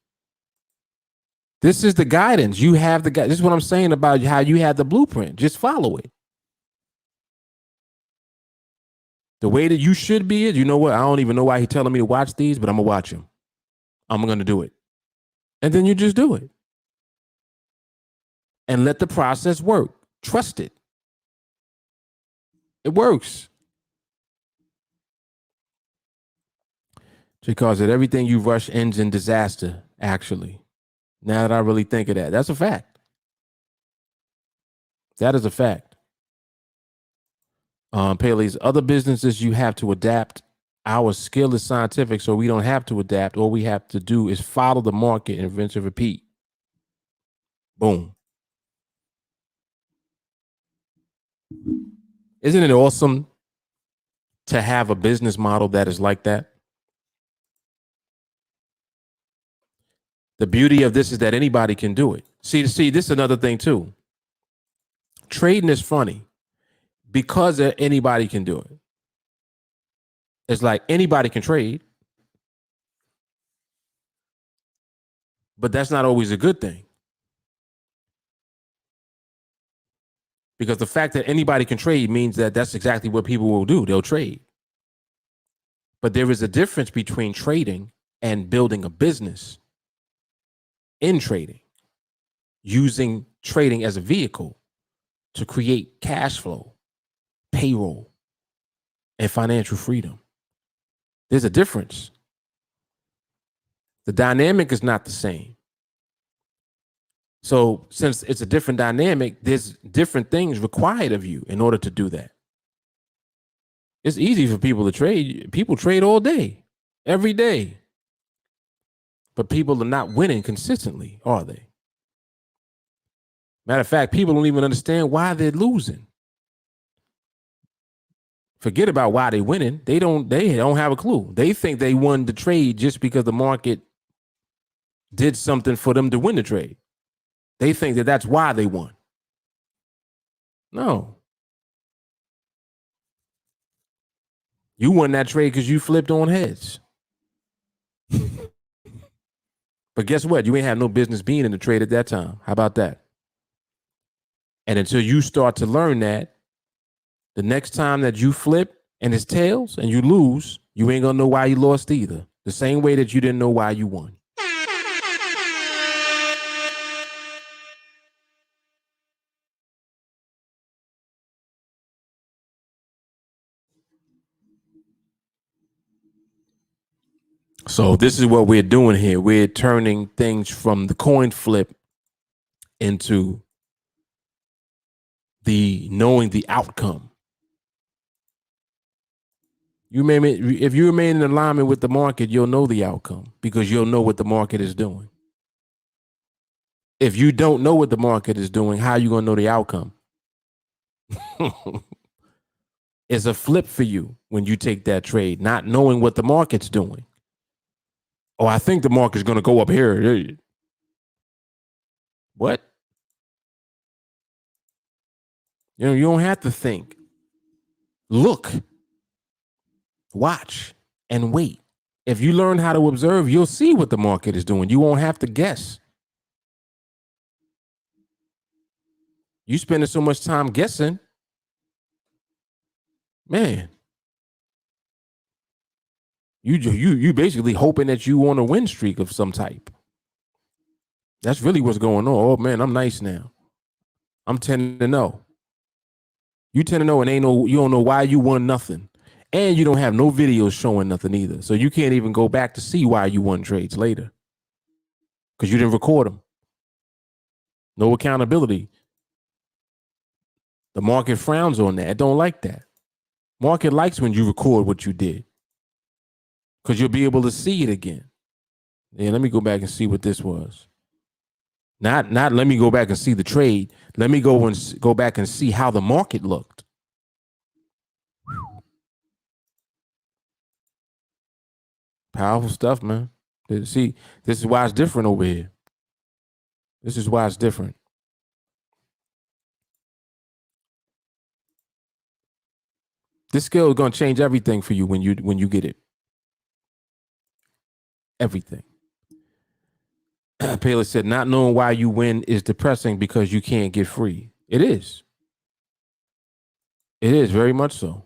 This is the guidance. You have the guidance. This is what I'm saying about how you have the blueprint. Just follow it. The way that you should be is, you know what? I don't even know why he's telling me to watch these, but I'm going to watch them. I'm going to do it. And then you just do it. And let the process work. Trust it. It works. Because that everything you rush ends in disaster, actually. Now that I really think of that, that's a fact. That is a fact. Paley's other businesses you have to adapt. Our skill is scientific, so we don't have to adapt. All we have to do is follow the market and rinse and repeat. Boom. Isn't it awesome to have a business model that is like that? The beauty of this is that anybody can do it. See, this is another thing too. Trading is funny because anybody can do it. It's like anybody can trade, but that's not always a good thing. Because the fact that anybody can trade means that that's exactly what people will do. They'll trade. But there is a difference between trading and building a business in trading, using trading as a vehicle to create cash flow, payroll, and financial freedom. There's a difference. The dynamic is not the same. So since it's a different dynamic, there's different things required of you in order to do that. It's easy for people to trade. People trade all day, every day. But people are not winning consistently, are they? Matter of fact, people don't even understand why they're losing. Forget about why they're winning. They don't have a clue. They think they won the trade just because the market did something for them to win the trade. They think that that's why they won. No. You won that trade because you flipped on heads. But guess what? You ain't have no business being in the trade at that time. How about that? And until you start to learn that, the next time that you flip and it's tails and you lose, you ain't gonna know why you lost either. The same way that you didn't know why you won. So this is what we're doing here. We're turning things from the coin flip into the knowing the outcome. If you remain in alignment with the market, you'll know the outcome because you'll know what the market is doing. If you don't know what the market is doing, how are you going to know the outcome? It's a flip for you when you take that trade, not knowing what the market's doing. Oh, I think the market's going to go up here. What? You don't have to think. Look, watch, and wait. If you learn how to observe, you'll see what the market is doing. You won't have to guess. You spending so much time guessing, man. You basically hoping that you on a win streak of some type. That's really what's going on. Oh man, I'm nice now. I'm 10-0. You 10-0 and you don't know why you won nothing. And you don't have no videos showing nothing either. So you can't even go back to see why you won trades later. Because you didn't record them. No accountability. The market frowns on that. It don't like that. Market likes when you record what you did. Because you'll be able to see it again. Yeah, let me go back and see what this was. Not let me go back and see the trade. Let me go back and see how the market looked. Powerful stuff, man. See, this is why it's different over here. This is why it's different. This skill is going to change everything for you when you get it. Everything. Paylor said, not knowing why you win is depressing because you can't get free. It is. It is very much so.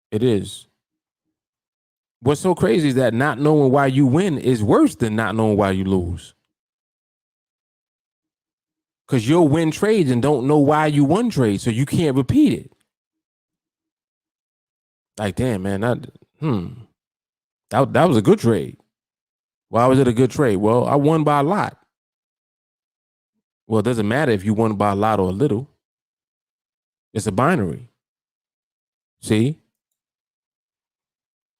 It is. What's so crazy is that not knowing why you win is worse than not knowing why you lose. Because you'll win trades and don't know why you won trades, so you can't repeat it. Like, damn, man, that was a good trade. Why was it a good trade? Well, I won by a lot. Well, it doesn't matter if you won by a lot or a little. It's a binary. See?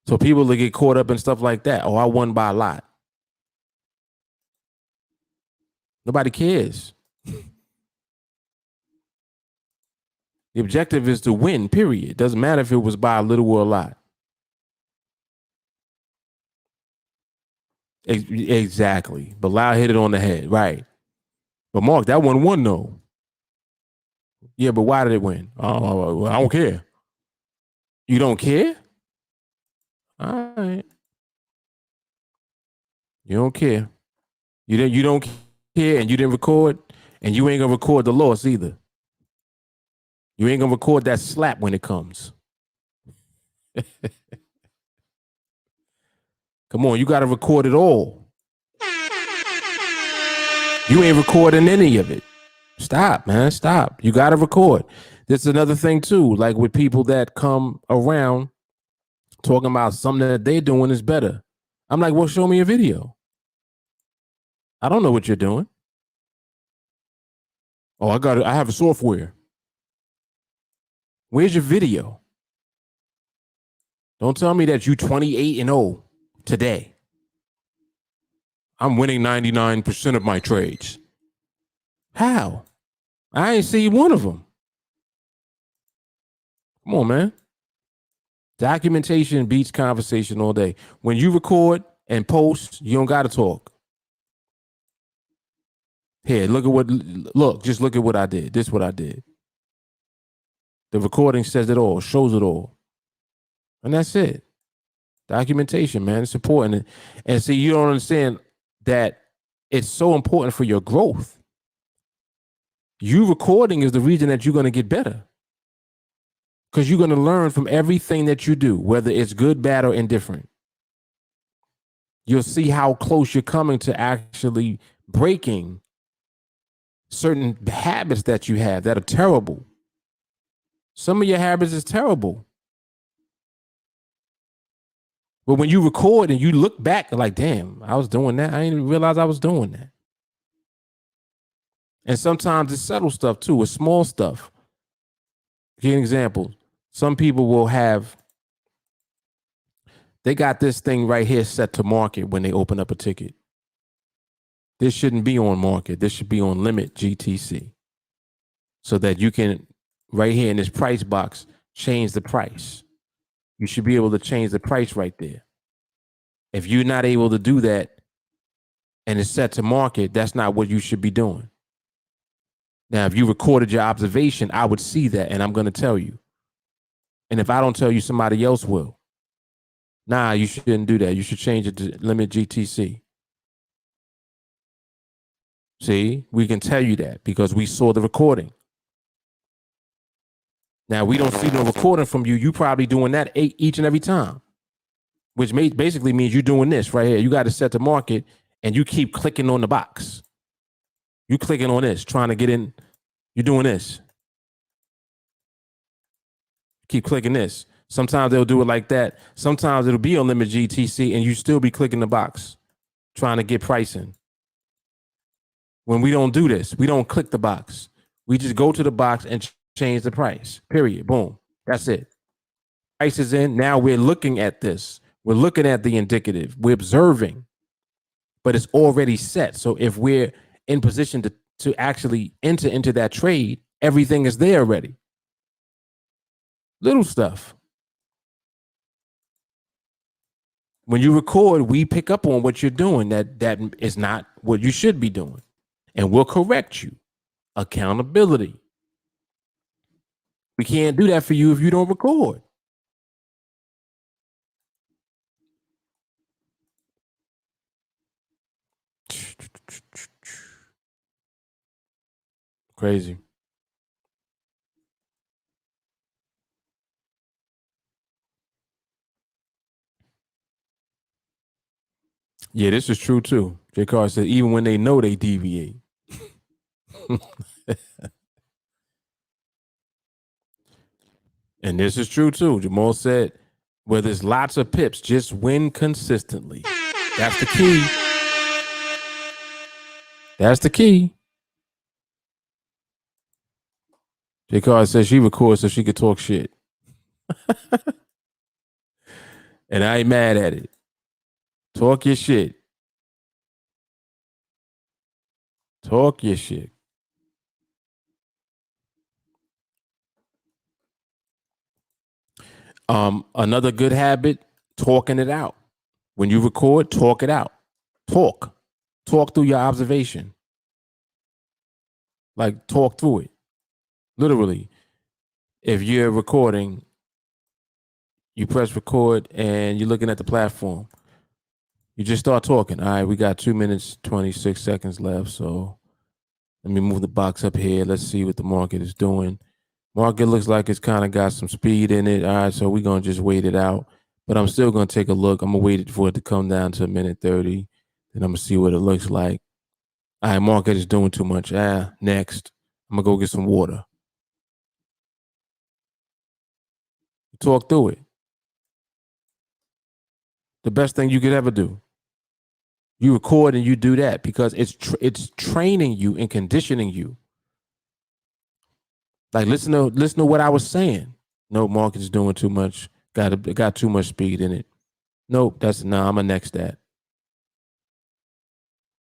So people that get caught up in stuff like that. Oh, I won by a lot. Nobody cares. The objective is to win, period. It doesn't matter if it was by a little or a lot. Exactly. Bilal hit it on the head. Right. But Mark, that one won though. Yeah, but why did it win? Oh, I don't care. You don't care? All right. You don't care. You don't care, and you didn't record, and you ain't gonna record the loss either. You ain't gonna record that slap when it comes. Come on, you gotta record it all. You ain't recording any of it. Stop, man. Stop. You gotta record. This is another thing too, like with people that come around talking about something that they're doing is better. I'm like, well, show me a video. I don't know what you're doing. Oh, I have a software. Where's your video? Don't tell me that you 28-0 today. I'm winning 99% of my trades. How? I ain't see one of them. Come on, man. Documentation beats conversation all day. When you record and post, you don't got to talk. Here, just look at what I did. This is what I did. The recording says it all, shows it all. And that's it. Documentation, man. It's important. And see, you don't understand that it's so important for your growth. You recording is the reason that you're going to get better. Because you're going to learn from everything that you do, whether it's good, bad, or indifferent. You'll see how close you're coming to actually breaking certain habits that you have that are terrible. Some of your habits is terrible. But when you record and you look back, like, damn, I was doing that. I didn't even realize I was doing that. And sometimes it's subtle stuff too. It's small stuff. Give an example. Some people will they got this thing right here set to market when they open up a ticket. This shouldn't be on market. This should be on limit GTC. So that you can, right here in this price box, change the price. You should be able to change the price right there. If you're not able to do that and it's set to market, that's not what you should be doing. Now, if you recorded your observation, I would see that and I'm going to tell you. And if I don't tell you, somebody else will. Nah, you shouldn't do that. You should change it to limit GTC. See, we can tell you that because we saw the recording. Now, we don't see no recording from you. You probably doing that each and every time, which basically means you're doing this right here. You got to set the market and you keep clicking on the box. You clicking on this, trying to get in. You're doing this. Keep clicking this. Sometimes they'll do it like that. Sometimes it'll be on limit GTC and you still be clicking the box, trying to get pricing. When we don't do this, we don't click the box. We just go to the box and change the price, period. Boom. That's it. Price is in. Now we're looking at this. We're looking at the indicative. We're observing, but it's already set. So if we're in position to actually enter into that trade, everything is there already. Little stuff. When you record, we pick up on what you're doing that is not what you should be doing, and we'll correct you. Accountability. We can't do that for you if you don't record. Crazy. Yeah, this is true too. J. Carr said even when they know they deviate. And this is true too. Jamal said, where there's lots of pips, just win consistently. That's the key. That's the key. J. Carr says she records so she could talk shit. And I ain't mad at it. Talk your shit. Talk your shit. Another good habit, talking it out. When you record, talk it out. Talk. Talk through your observation. Like talk through it. Literally. If you're recording, you press record and you're looking at the platform. You just start talking. All right, we got 2 minutes, 26 seconds left. So let me move the box up here. Let's see what the market is doing. Market looks like it's kind of got some speed in it. All right, so we're going to just wait it out. But I'm still going to take a look. I'm going to wait for it to come down to a minute 30. Then I'm going to see what it looks like. All right, market is doing too much. Next. I'm going to go get some water. Talk through it. The best thing you could ever do. You record and you do that because it's training you and conditioning you. Like listen to what I was saying. No, market is doing too much. Got too much speed in it. Nope, I'm gonna next that.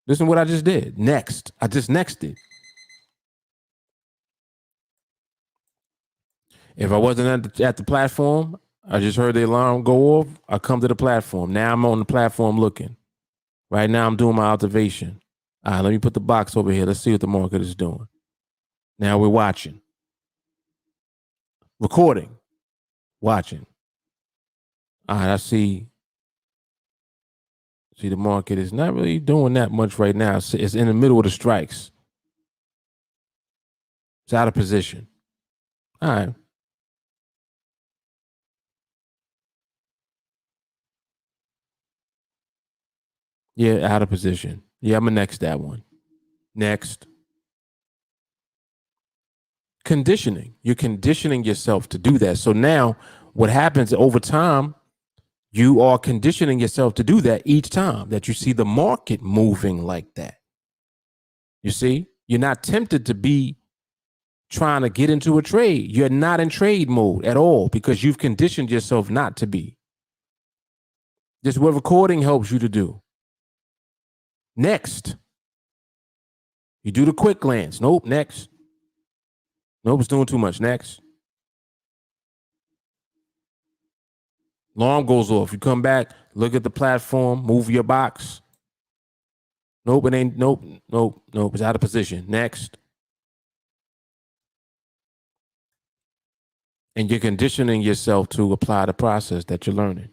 Listen to what I just did. Next. I just nexted. If I wasn't at the platform, I just heard the alarm go off. I come to the platform. Now I'm on the platform looking. Right now I'm doing my observation. All right, let me put the box over here. Let's see what the market is doing. Now we're watching. Recording. Watching. All right, I see the market is not really doing that much right now. It's in the middle of the strikes. It's out of position. All right. Yeah, out of position. Yeah, I'm going to next that one. Next. Conditioning. You're conditioning yourself to do that. So now what happens over time, you are conditioning yourself to do that each time that you see the market moving like that. You see, you're not tempted to be trying to get into a trade. You're not in trade mode at all because you've conditioned yourself not to be. This is what recording helps you to do. Next. You do the quick glance. Nope, next. Nope, it's doing too much. Next. Alarm goes off. You come back, look at the platform, move your box. Nope, it ain't. Nope. It's out of position. Next. And you're conditioning yourself to apply the process that you're learning.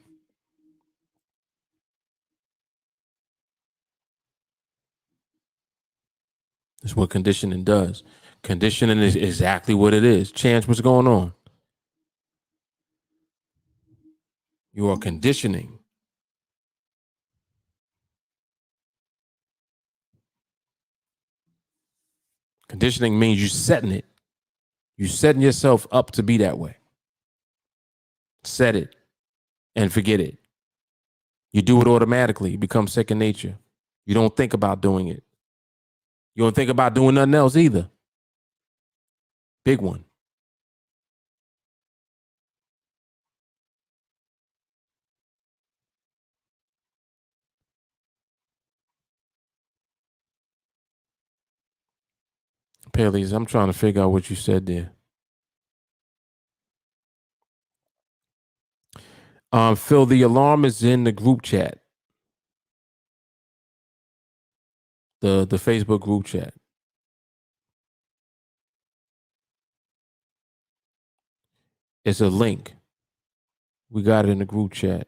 That's what conditioning does. Conditioning is exactly what it is. Chance, what's going on? You are conditioning. Conditioning means you're setting it. You're setting yourself up to be that way. Set it and forget it. You do it automatically. It becomes second nature. You don't think about doing it. You don't think about doing nothing else either. Big one. Paley's, I'm trying to figure out what you said there. Phil, the alarm is in the group chat, the Facebook group chat. It's a link. We got it in the group chat.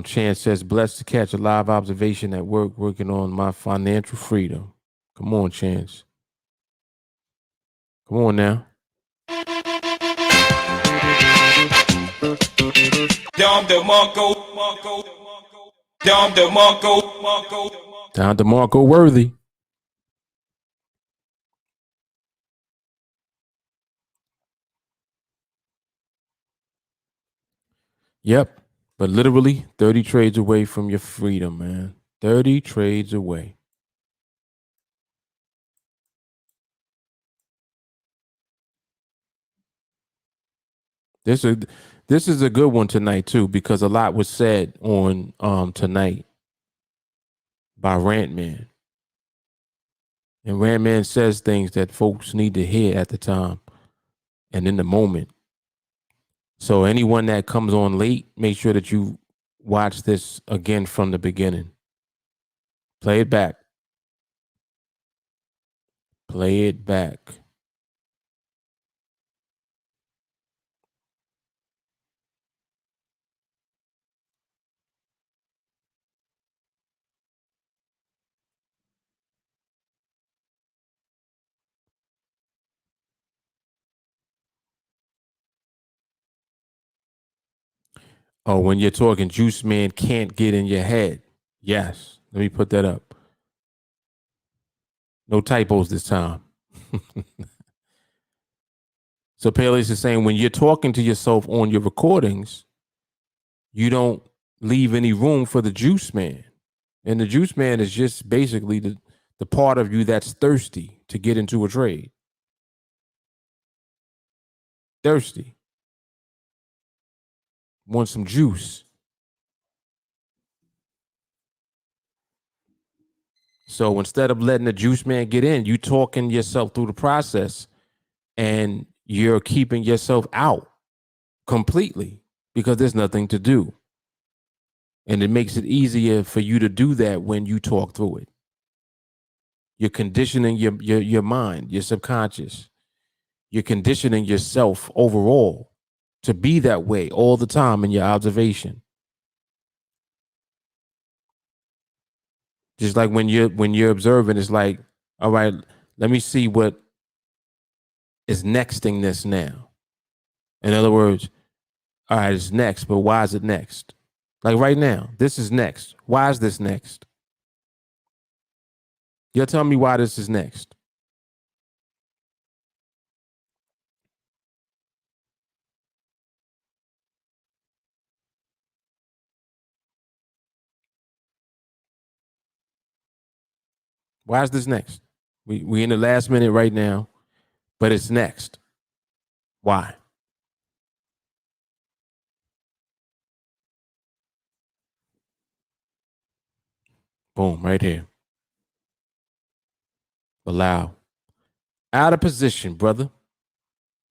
Chance says, blessed to catch a live observation at work, working on my financial freedom. Come on, Chance. Come on now. Down to Marco Worthy. Yep. But literally 30 trades away from your freedom, man. 30 trades away. This is a good one tonight too, because a lot was said on tonight by Rantman. And Rantman says things that folks need to hear at the time and in the moment. So anyone that comes on late, make sure that you watch this again from the beginning. Play it back. Play it back. Oh, when you're talking Juice Man can't get in your head. Yes. Let me put that up. No typos this time. So Paley's is saying when you're talking to yourself on your recordings, you don't leave any room for the Juice Man. And the Juice Man is just basically the part of you that's thirsty to get into a trade. Thirsty. Want some juice. So instead of letting the Juice Man get in, you talking yourself through the process and you're keeping yourself out completely because there's nothing to do. And it makes it easier for you to do that when you talk through it. You're conditioning your mind, your subconscious. You're conditioning yourself overall to be that way all the time in your observation. Just like when you're observing, it's like, all right, let me see what is nexting this now. In other words, all right, it's next, but why is it next? Like right now, this is next. Why is this next? You'll tell me why this is next. Why is this next? We in the last minute right now, but it's next. Why? Boom, right here. Allow. Out of position, brother.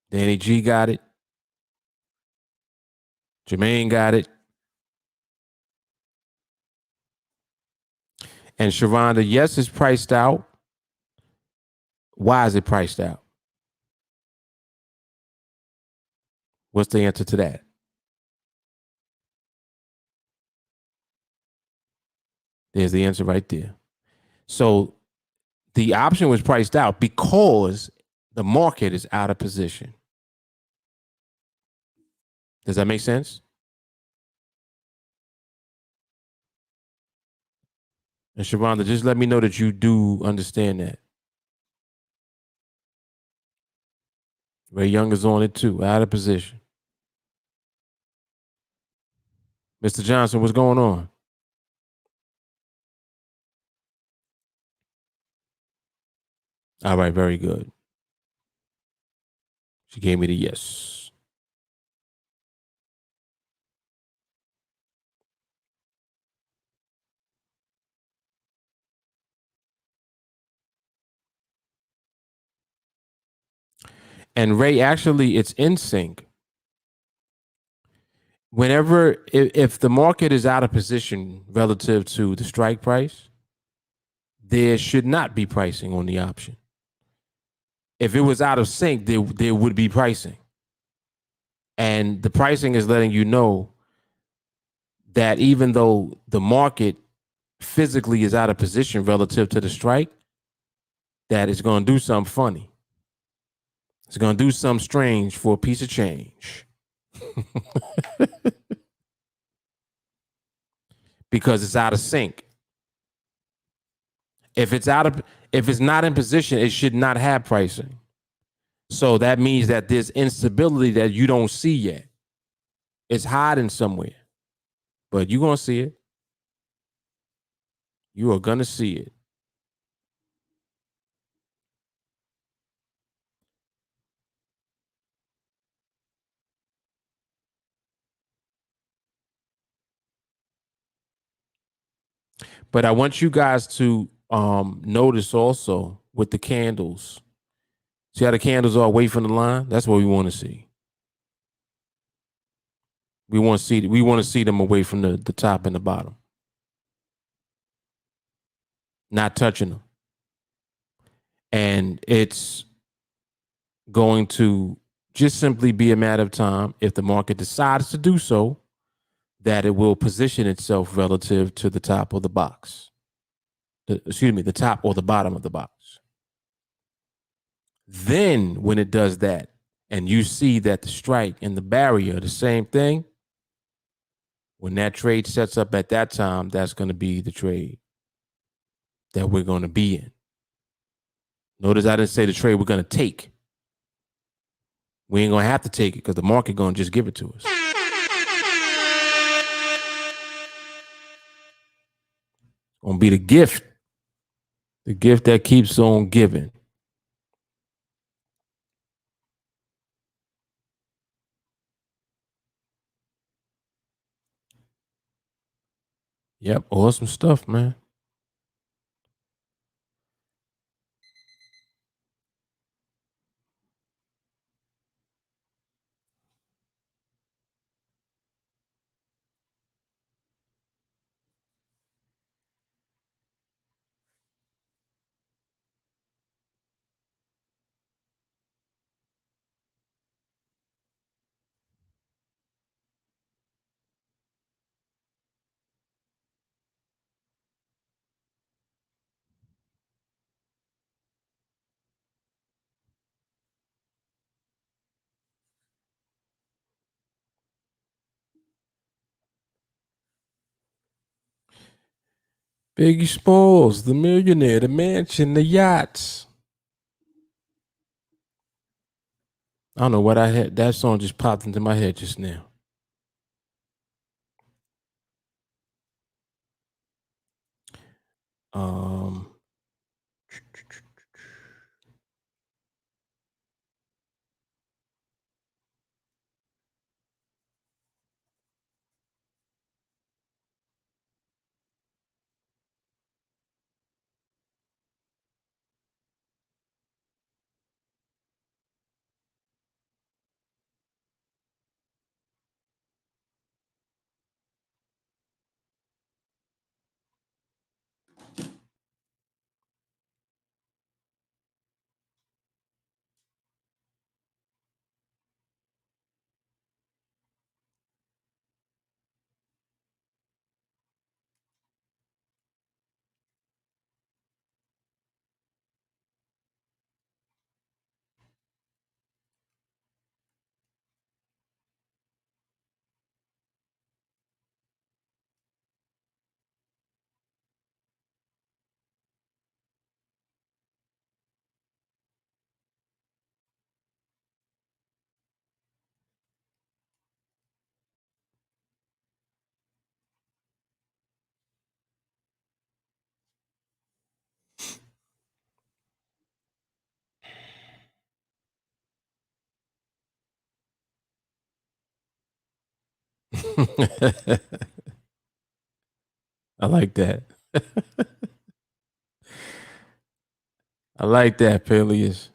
Danny G got it. Jermaine got it. And Sharonda, yes, it's priced out. Why is it priced out? What's the answer to that? There's the answer right there. So the option was priced out because the market is out of position. Does that make sense? And Sharonda, just let me know that you do understand that. Ray Young is on it too, out of position. Mr. Johnson, what's going on? All right, very good. She gave me the yes. And Ray, actually, it's in sync. Whenever, if the market is out of position relative to the strike price, there should not be pricing on the option. If it was out of sync, there would be pricing. And the pricing is letting you know that even though the market physically is out of position relative to the strike, that it's going to do something funny. It's going to do something strange for a piece of change. Because it's out of sync. If it's not in position, it should not have pricing. So that means that there's instability that you don't see yet. It's hiding somewhere. But you're going to see it. You are going to see it. But I want you guys to notice also with the candles. See how the candles are away from the line? That's what we want to see. We want to see them away from the top and the bottom. Not touching them. And it's going to just simply be a matter of time if the market decides to do so, that it will position itself relative to the top of the box. The top or the bottom of the box. Then when it does that, and you see that the strike and the barrier are the same thing, when that trade sets up at that time, that's going to be the trade that we're going to be in. Notice I didn't say the trade we're going to take. We ain't going to have to take it because the market going to just give it to us. Going to be the gift that keeps on giving. Yep, awesome stuff, man. Biggie Smalls, the millionaire, the mansion, the yachts. I don't know what I had. That song just popped into my head just now. Um, I like that. I like that, Peleus.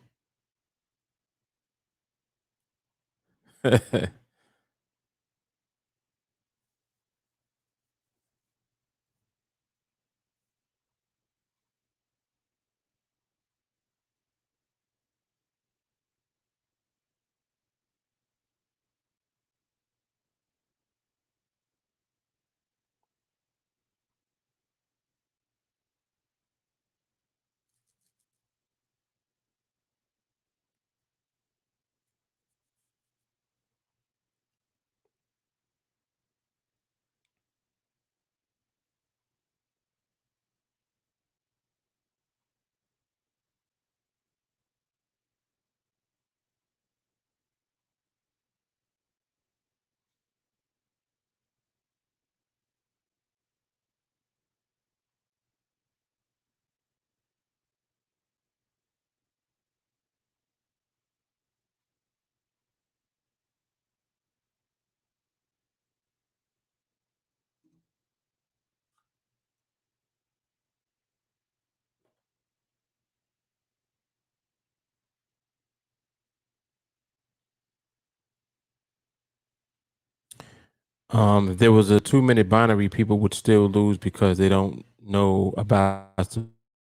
If there was a 2-minute binary, people would still lose because they don't know about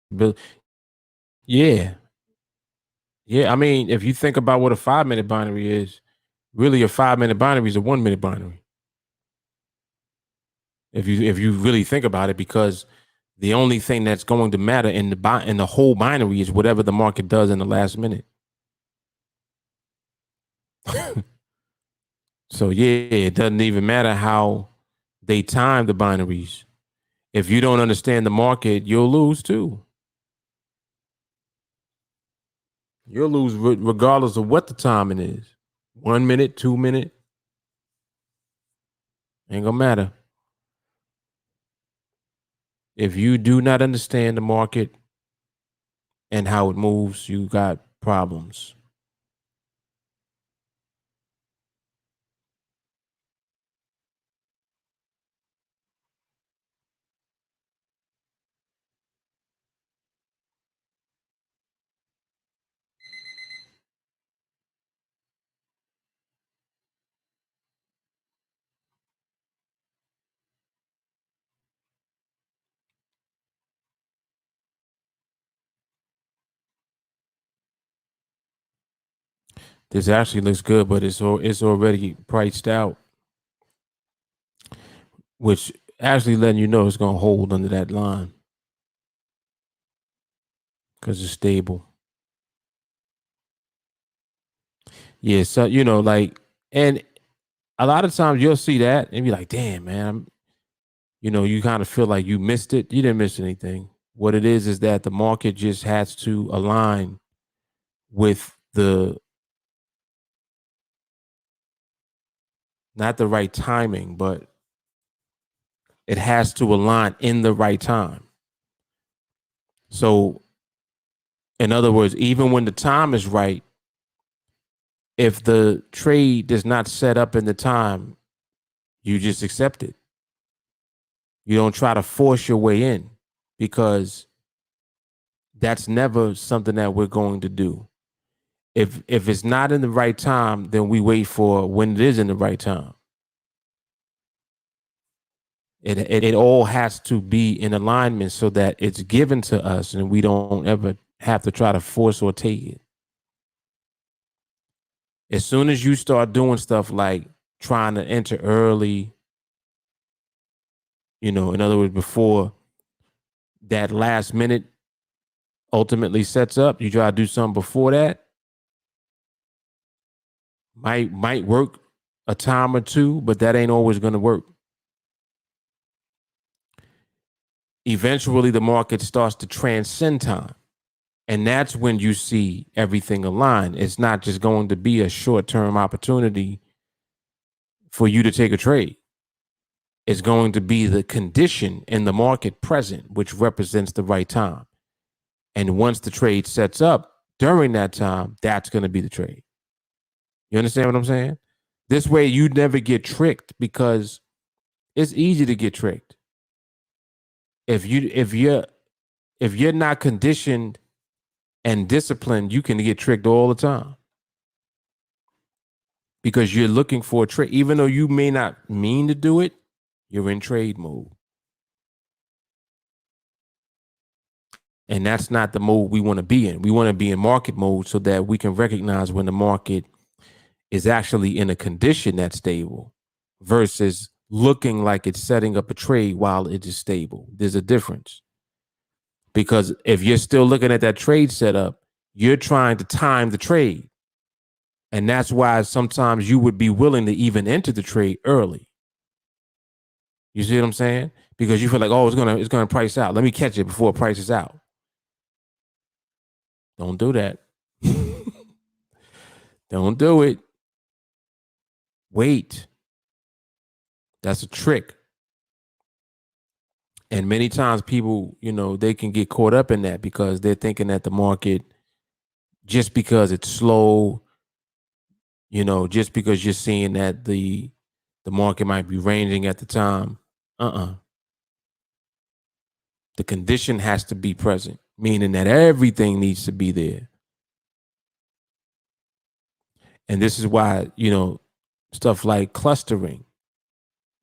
the. Yeah, yeah. I mean, if you think about what a 5-minute binary is, really a 5-minute binary is a 1-minute binary. If you really think about it, because the only thing that's going to matter in the whole binary is whatever the market does in the last minute. So yeah, it doesn't even matter how they time the binaries. If you don't understand the market, you'll lose too. You'll lose regardless of what the timing is. 1 minute, 2 minute, ain't gonna matter. If you do not understand the market and how it moves, you got problems. This actually looks good, but it's already priced out, which actually letting you know it's gonna hold under that line because it's stable. Yeah, so like, and a lot of times you'll see that and be like, "Damn, man," you kind of feel like you missed it. You didn't miss anything. What it is that the market just has to align with the not the right timing, but it has to align in the right time. So, in other words, even when the time is right, if the trade does not set up in the time, you just accept it. You don't try to force your way in because that's never something that we're going to do. If it's not in the right time, then we wait for when it is in the right time. It all has to be in alignment so that it's given to us and we don't ever have to try to force or take it. As soon as you start doing stuff like trying to enter early, in other words, before that last minute ultimately sets up, you try to do something before that, might work a time or two, but that ain't always going to work. Eventually, the market starts to transcend time. And that's when you see everything align. It's not just going to be a short term opportunity for you to take a trade. It's going to be the condition in the market present, which represents the right time. And once the trade sets up during that time, that's going to be the trade. You understand what I'm saying? This way, you never get tricked because it's easy to get tricked. If you're not conditioned and disciplined, you can get tricked all the time. because you're looking for a trade. Even though you may not mean to do it, you're in trade mode. And that's not the mode we want to be in. We want to be in market mode so that we can recognize when the market is actually in a condition that's stable versus looking like it's setting up a trade while it is stable. There's a difference. Because if you're still looking at that trade setup, you're trying to time the trade. And that's why sometimes you would be willing to even enter the trade early. You see what I'm saying? Because you feel like, oh, it's gonna price out. Let me catch it before it prices out. Don't do that. Don't do it. Wait. That's a trick. And many times people, they can get caught up in that because they're thinking that the market, just because it's slow, just because you're seeing that the market might be ranging at the time. The condition has to be present, meaning that everything needs to be there. And this is why, stuff like clustering,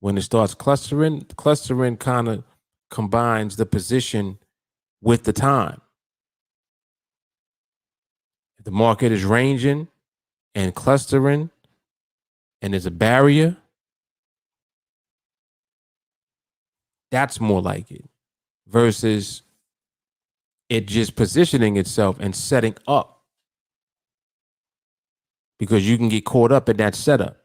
when it starts clustering kind of combines the position with the time. If the market is ranging and clustering and there's a barrier, that's more like it versus it just positioning itself and setting up, because you can get caught up in that setup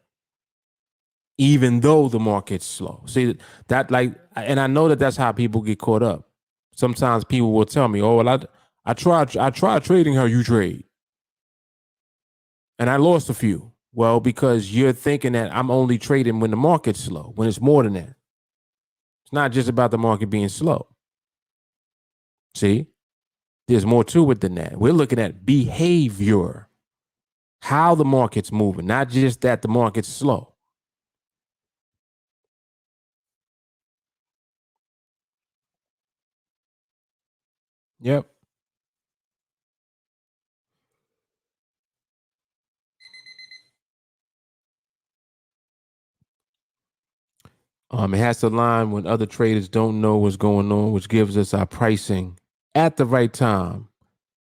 even though the market's slow. See that, and I know that that's how people get caught up. Sometimes people will tell me, oh, well, I tried trading how you trade and I lost a few. Well, because you're thinking that I'm only trading when the market's slow, when it's more than that. It's not just about the market being slow. See, there's more to it than that. We're looking at behavior, how the market's moving, not just that the market's slow. Yep. It has to align when other traders don't know what's going on, which gives us our pricing at the right time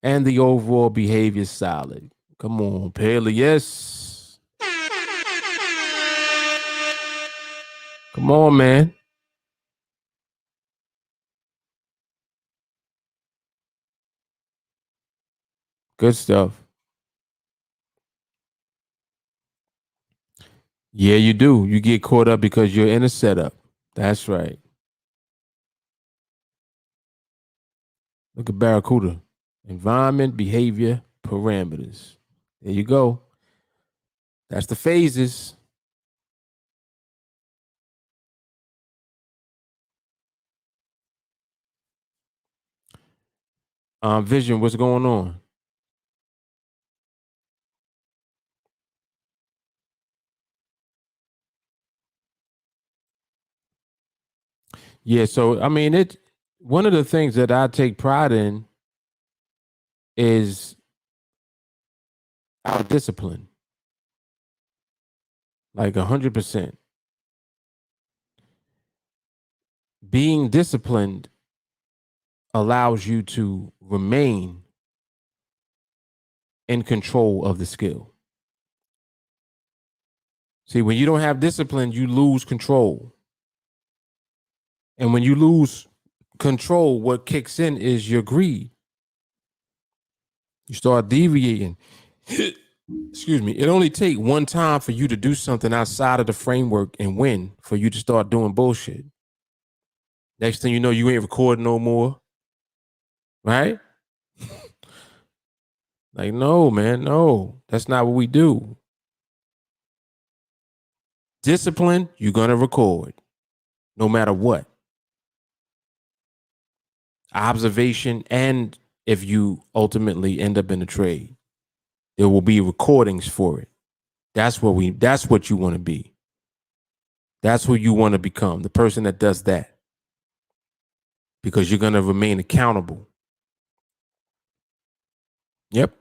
and the overall behavior solid. Come on, Paley. Yes. Come on, man. Good stuff. Yeah, you do. You get caught up because you're in a setup. That's right. Look at Barracuda. Environment, behavior, parameters. There you go. That's the phases. Vision, what's going on? Yeah, so I mean, one of the things that I take pride in is our discipline, like 100%. Being disciplined allows you to remain in control of the skill. See, when you don't have discipline, you lose control. And when you lose control, what kicks in is your greed. You start deviating. Excuse me. It only takes one time for you to do something outside of the framework and win for you to start doing bullshit. Next thing you know, you ain't recording no more. Right? Like, no, man, no. That's not what we do. Discipline, you're going to record no matter what. Observation, and if you ultimately end up in a trade, there will be recordings for it. That's what you want to be. That's who you want to become, the person that does that. Because you're going to remain accountable. Yep.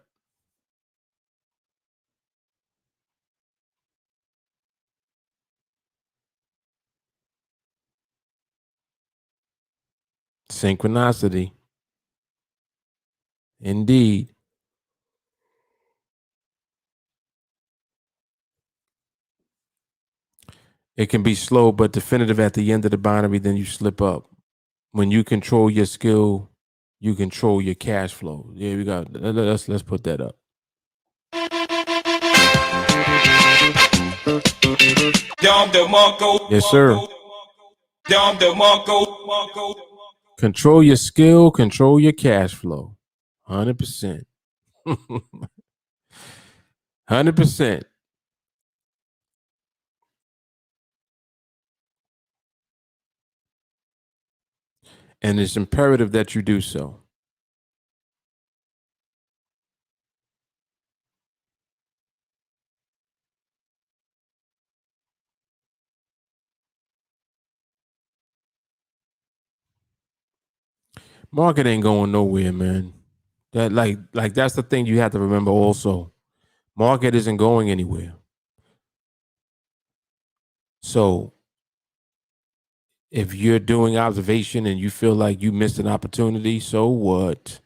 Synchronicity. Indeed. It can be slow but definitive at the end of the binary, then you slip up. When you control your skill, you control your cash flow. Yeah, we got. Let's put that up. Yes, sir. Control your skill, control your cash flow. 100%. 100%. And it's imperative that you do so. Market ain't going nowhere, man. That like that's the thing you have to remember also. Market isn't going anywhere. So if you're doing observation and you feel like you missed an opportunity, so what?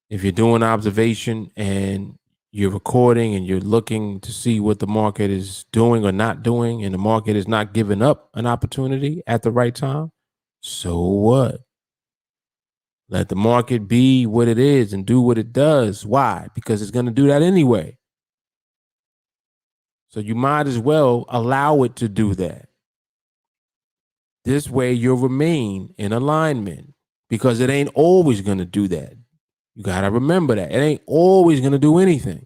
If you're doing observation and you're recording and you're looking to see what the market is doing or not doing, and the market is not giving up an opportunity at the right time, so what? Let the market be what it is and do what it does. Why? Because it's going to do that anyway. So you might as well allow it to do that. This way you'll remain in alignment, because it ain't always going to do that. You got to remember that. It ain't always going to do anything.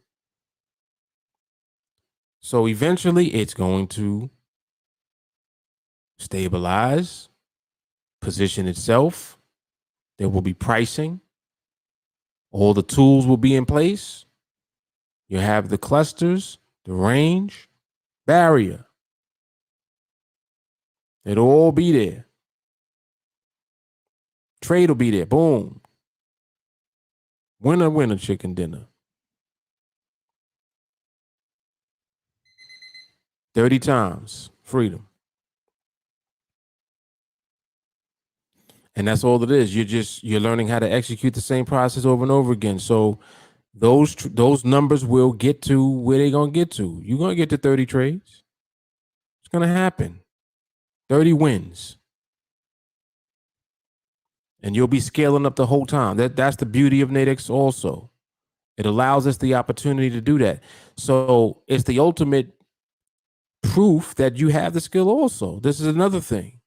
So eventually it's going to stabilize, position itself. There will be pricing. All the tools will be in place. You have the clusters, the range, barrier. It'll all be there. Trade will be there. Boom. Winner, winner, chicken dinner. 30 times freedom. And that's all it is. You're learning how to execute the same process over and over again. So those numbers will get to where they're going to get to. You're going to get to 30 trades. It's going to happen. 30 wins. And you'll be scaling up the whole time. That's the beauty of NADEX also. It allows us the opportunity to do that. So it's the ultimate proof that you have the skill also. This is another thing.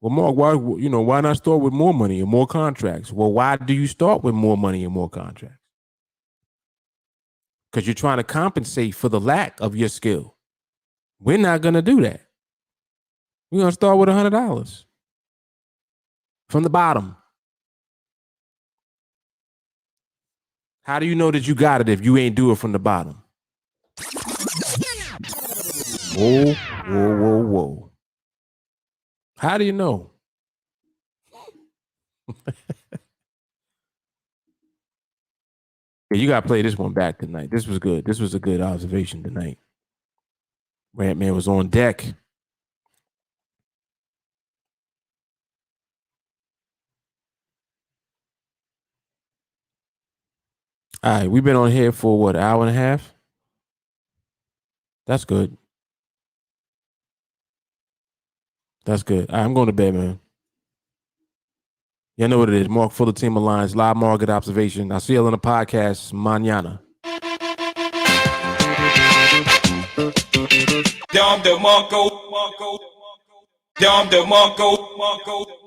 Well, Mark, why not start with more money and more contracts? Well, why do you start with more money and more contracts? Because you're trying to compensate for the lack of your skill. We're not going to do that. We're going to start with $100 from the bottom. How do you know that you got it if you ain't do it from the bottom? Whoa, whoa, whoa, whoa. How do you know? You got to play this one back tonight. This was good. This was a good observation tonight. Rantman was on deck. All right, we've been on here for what, an hour and a half? That's good. That's good. All right, I'm going to bed, man. Y'all know what it is. Mark Fuller, TeamAlliance, live market observation. I'll see you on the podcast mañana. Dom de Marco.